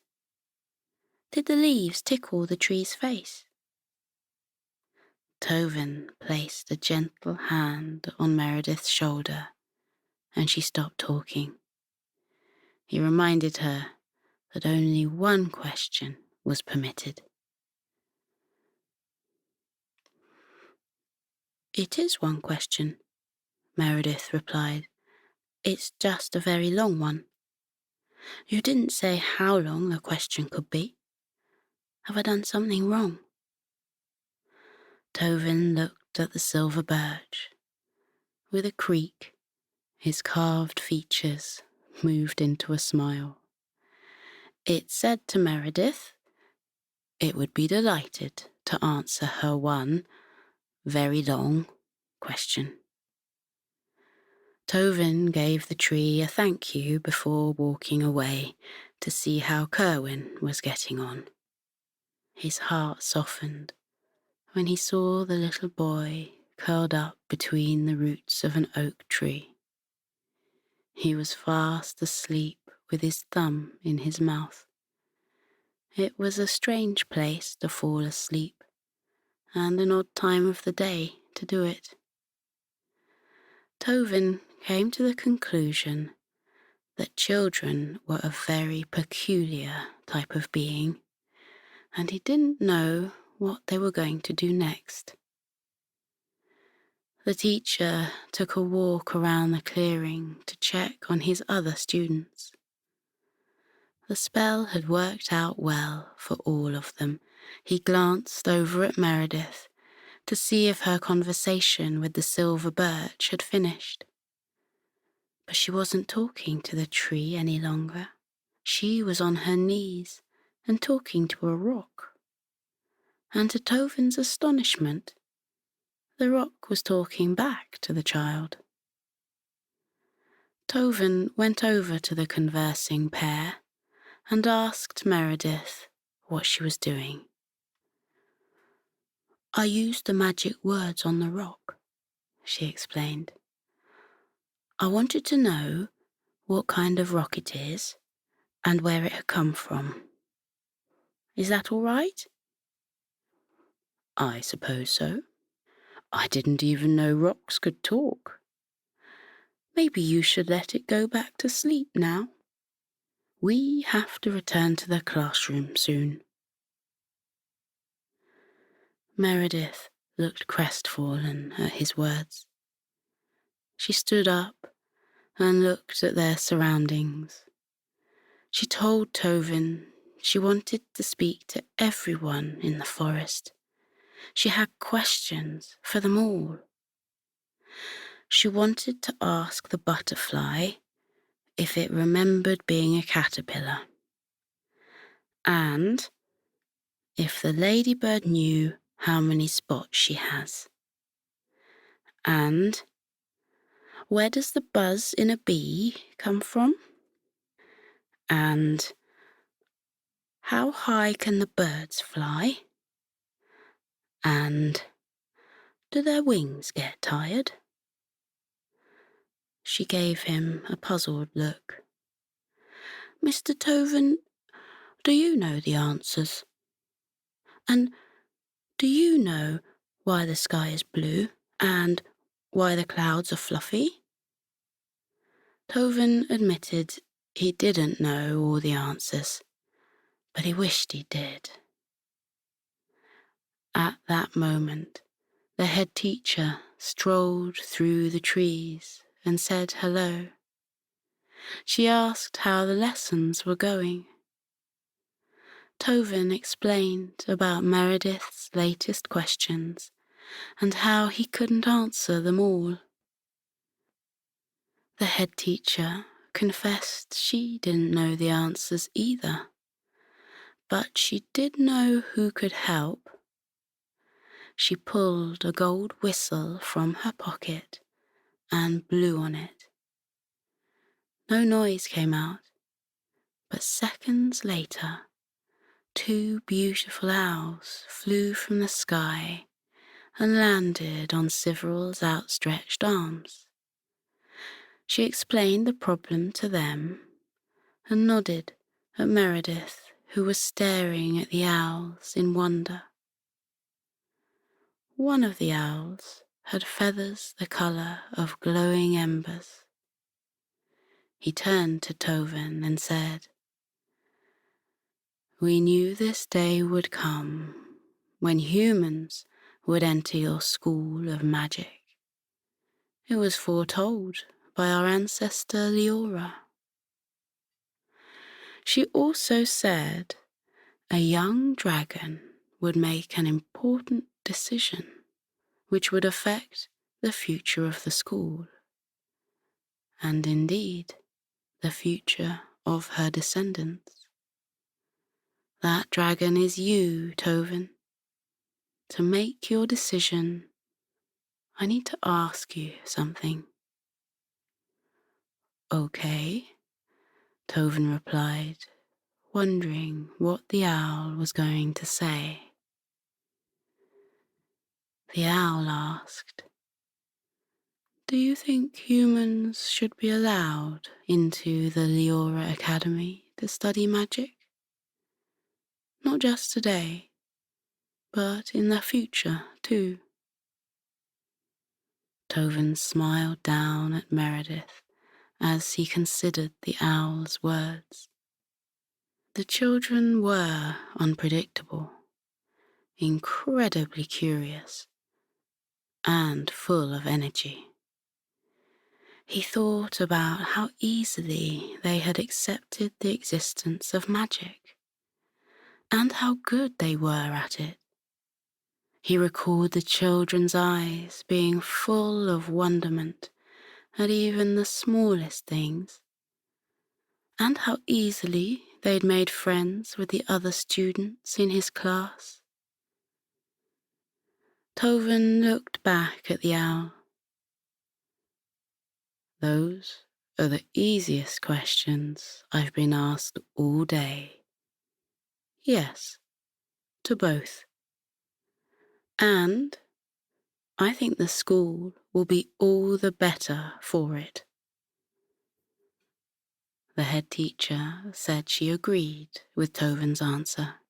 Did the leaves tickle the tree's face? Tovin placed a gentle hand on Meredith's shoulder, and she stopped talking. He reminded her that only one question was permitted. "It is one question," Meredith replied. "It's just a very long one. You didn't say how long the question could be. Have I done something wrong?" Tovin looked at the silver birch. With a creak, his carved features moved into a smile. It said to Meredith it would be delighted to answer her one very long question. Tovin gave the tree a thank you before walking away to see how Kerwin was getting on. His heart softened when he saw the little boy curled up between the roots of an oak tree. He was fast asleep with his thumb in his mouth. It was a strange place to fall asleep, and an odd time of the day to do it. Tovin came to the conclusion that children were a very peculiar type of being, and he didn't know what they were going to do next. The teacher took a walk around the clearing to check on his other students. The spell had worked out well for all of them. He glanced over at Meredith to see if her conversation with the silver birch had finished. But she wasn't talking to the tree any longer. She was on her knees and talking to a rock. And to Tovin's astonishment, the rock was talking back to the child. Tovin went over to the conversing pair and asked Meredith what she was doing. "I used the magic words on the rock," she explained. "I wanted to know what kind of rock it is and where it had come from. Is that all right?" "I suppose so. I didn't even know rocks could talk. Maybe you should let it go back to sleep now. We have to return to the classroom soon." Meredith looked crestfallen at his words. She stood up and looked at their surroundings. She told Tovin she wanted to speak to everyone in the forest. She had questions for them all. She wanted to ask the butterfly if it remembered being a caterpillar, and if the ladybird knew how many spots she has, and where does the buzz in a bee come from, and how high can the birds fly, and do their wings get tired? She gave him a puzzled look. Mr. Toven, do you know the answers? And do you know why the sky is blue and why the clouds are fluffy? Toven admitted he didn't know all the answers, but he wished he did. At that moment, the head teacher strolled through the trees and said hello. She asked how the lessons were going. Toven explained about Meredith's latest questions and how he couldn't answer them all. The head teacher confessed she didn't know the answers either, but she did know who could help. She pulled a gold whistle from her pocket and blew on it. No noise came out, but seconds later, 2 beautiful owls flew from the sky and landed on Siverel's outstretched arms. She explained the problem to them and nodded at Meredith, who was staring at the owls in wonder. One of the owls had feathers the colour of glowing embers. He turned to Toven and said, "We knew this day would come when humans would enter your school of magic. It was foretold by our ancestor Leora." She also said a young dragon would make an important decision which would affect the future of the school, and indeed the future of her descendants. That dragon is you, Toven. To make your decision, I need to ask you something. Okay, Toven replied, wondering what the owl was going to say. The owl asked, "Do you think humans should be allowed into the Leora Academy to study magic? Not just today, but in the future too?" Toven smiled down at Meredith as he considered the owl's words. The children were unpredictable, incredibly curious, and full of energy. He thought about how easily they had accepted the existence of magic, and how good they were at it. He recalled the children's eyes being full of wonderment at even the smallest things, and how easily they'd made friends with the other students in his class. Toven looked back at the owl. "Those are the easiest questions I've been asked all day. Yes, to both. And I think the school will be all the better for it." The head teacher said she agreed with Toven's answer.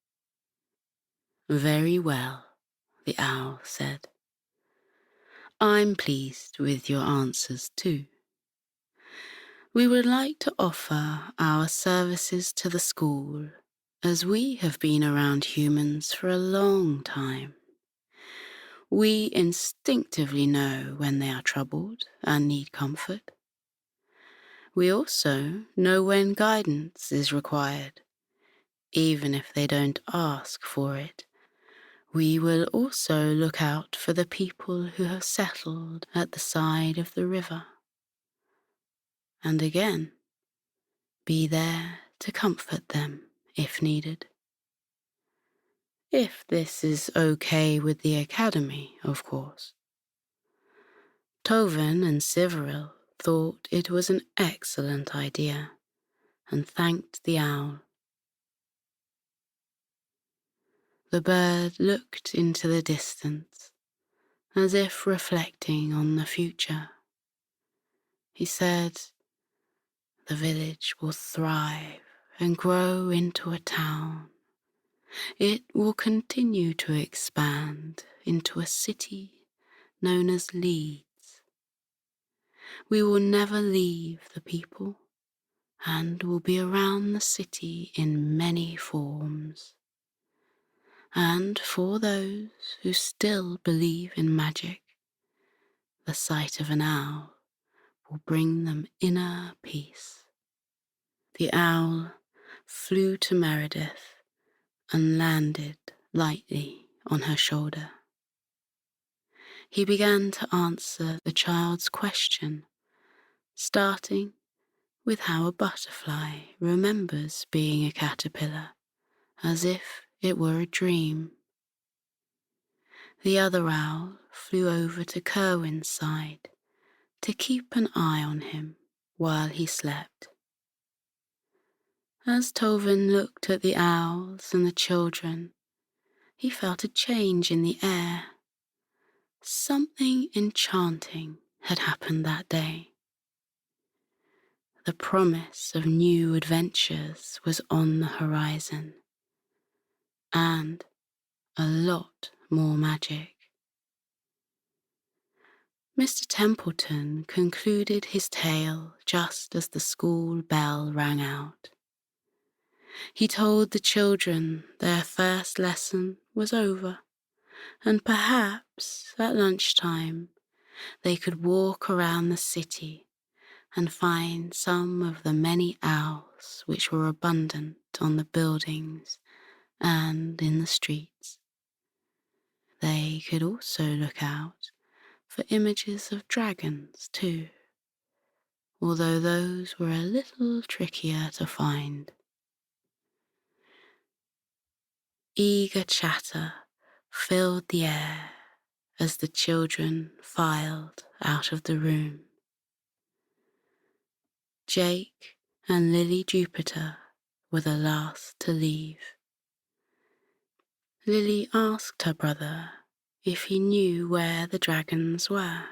"Very well," the owl said. "I'm pleased with your answers too. We would like to offer our services to the school, as we have been around humans for a long time. We instinctively know when they are troubled and need comfort. We also know when guidance is required, even if they don't ask for it. We will also look out for the people who have settled at the side of the river. And again, be there to comfort them if needed. If this is okay with the Academy, of course." Toven and Siverel thought it was an excellent idea and thanked the owl. The bird looked into the distance, as if reflecting on the future. He said, "The village will thrive and grow into a town. It will continue to expand into a city known as Leeds. We will never leave the people and will be around the city in many forms. And for those who still believe in magic, the sight of an owl will bring them inner peace." The owl flew to Meredith and landed lightly on her shoulder. He began to answer the child's question, starting with how a butterfly remembers being a caterpillar, as if it were a dream. The other owl flew over to Kerwin's side to keep an eye on him while he slept. As Tovin looked at the owls and the children, he felt a change in the air. Something enchanting had happened that day. The promise of new adventures was on the horizon, and a lot more magic. Mr. Templeton concluded his tale just as the school bell rang out. He told the children their first lesson was over, and perhaps at lunchtime they could walk around the city and find some of the many owls which were abundant on the buildings and in the streets. They could also look out for images of dragons too, although those were a little trickier to find. Eager chatter filled the air as the children filed out of the room. Jake and Lily Jupiter were the last to leave. Lily asked her brother if he knew where the dragons were.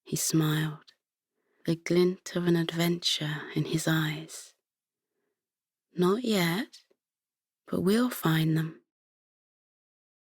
He smiled, the glint of an adventure in his eyes. "Not yet, but we'll find them.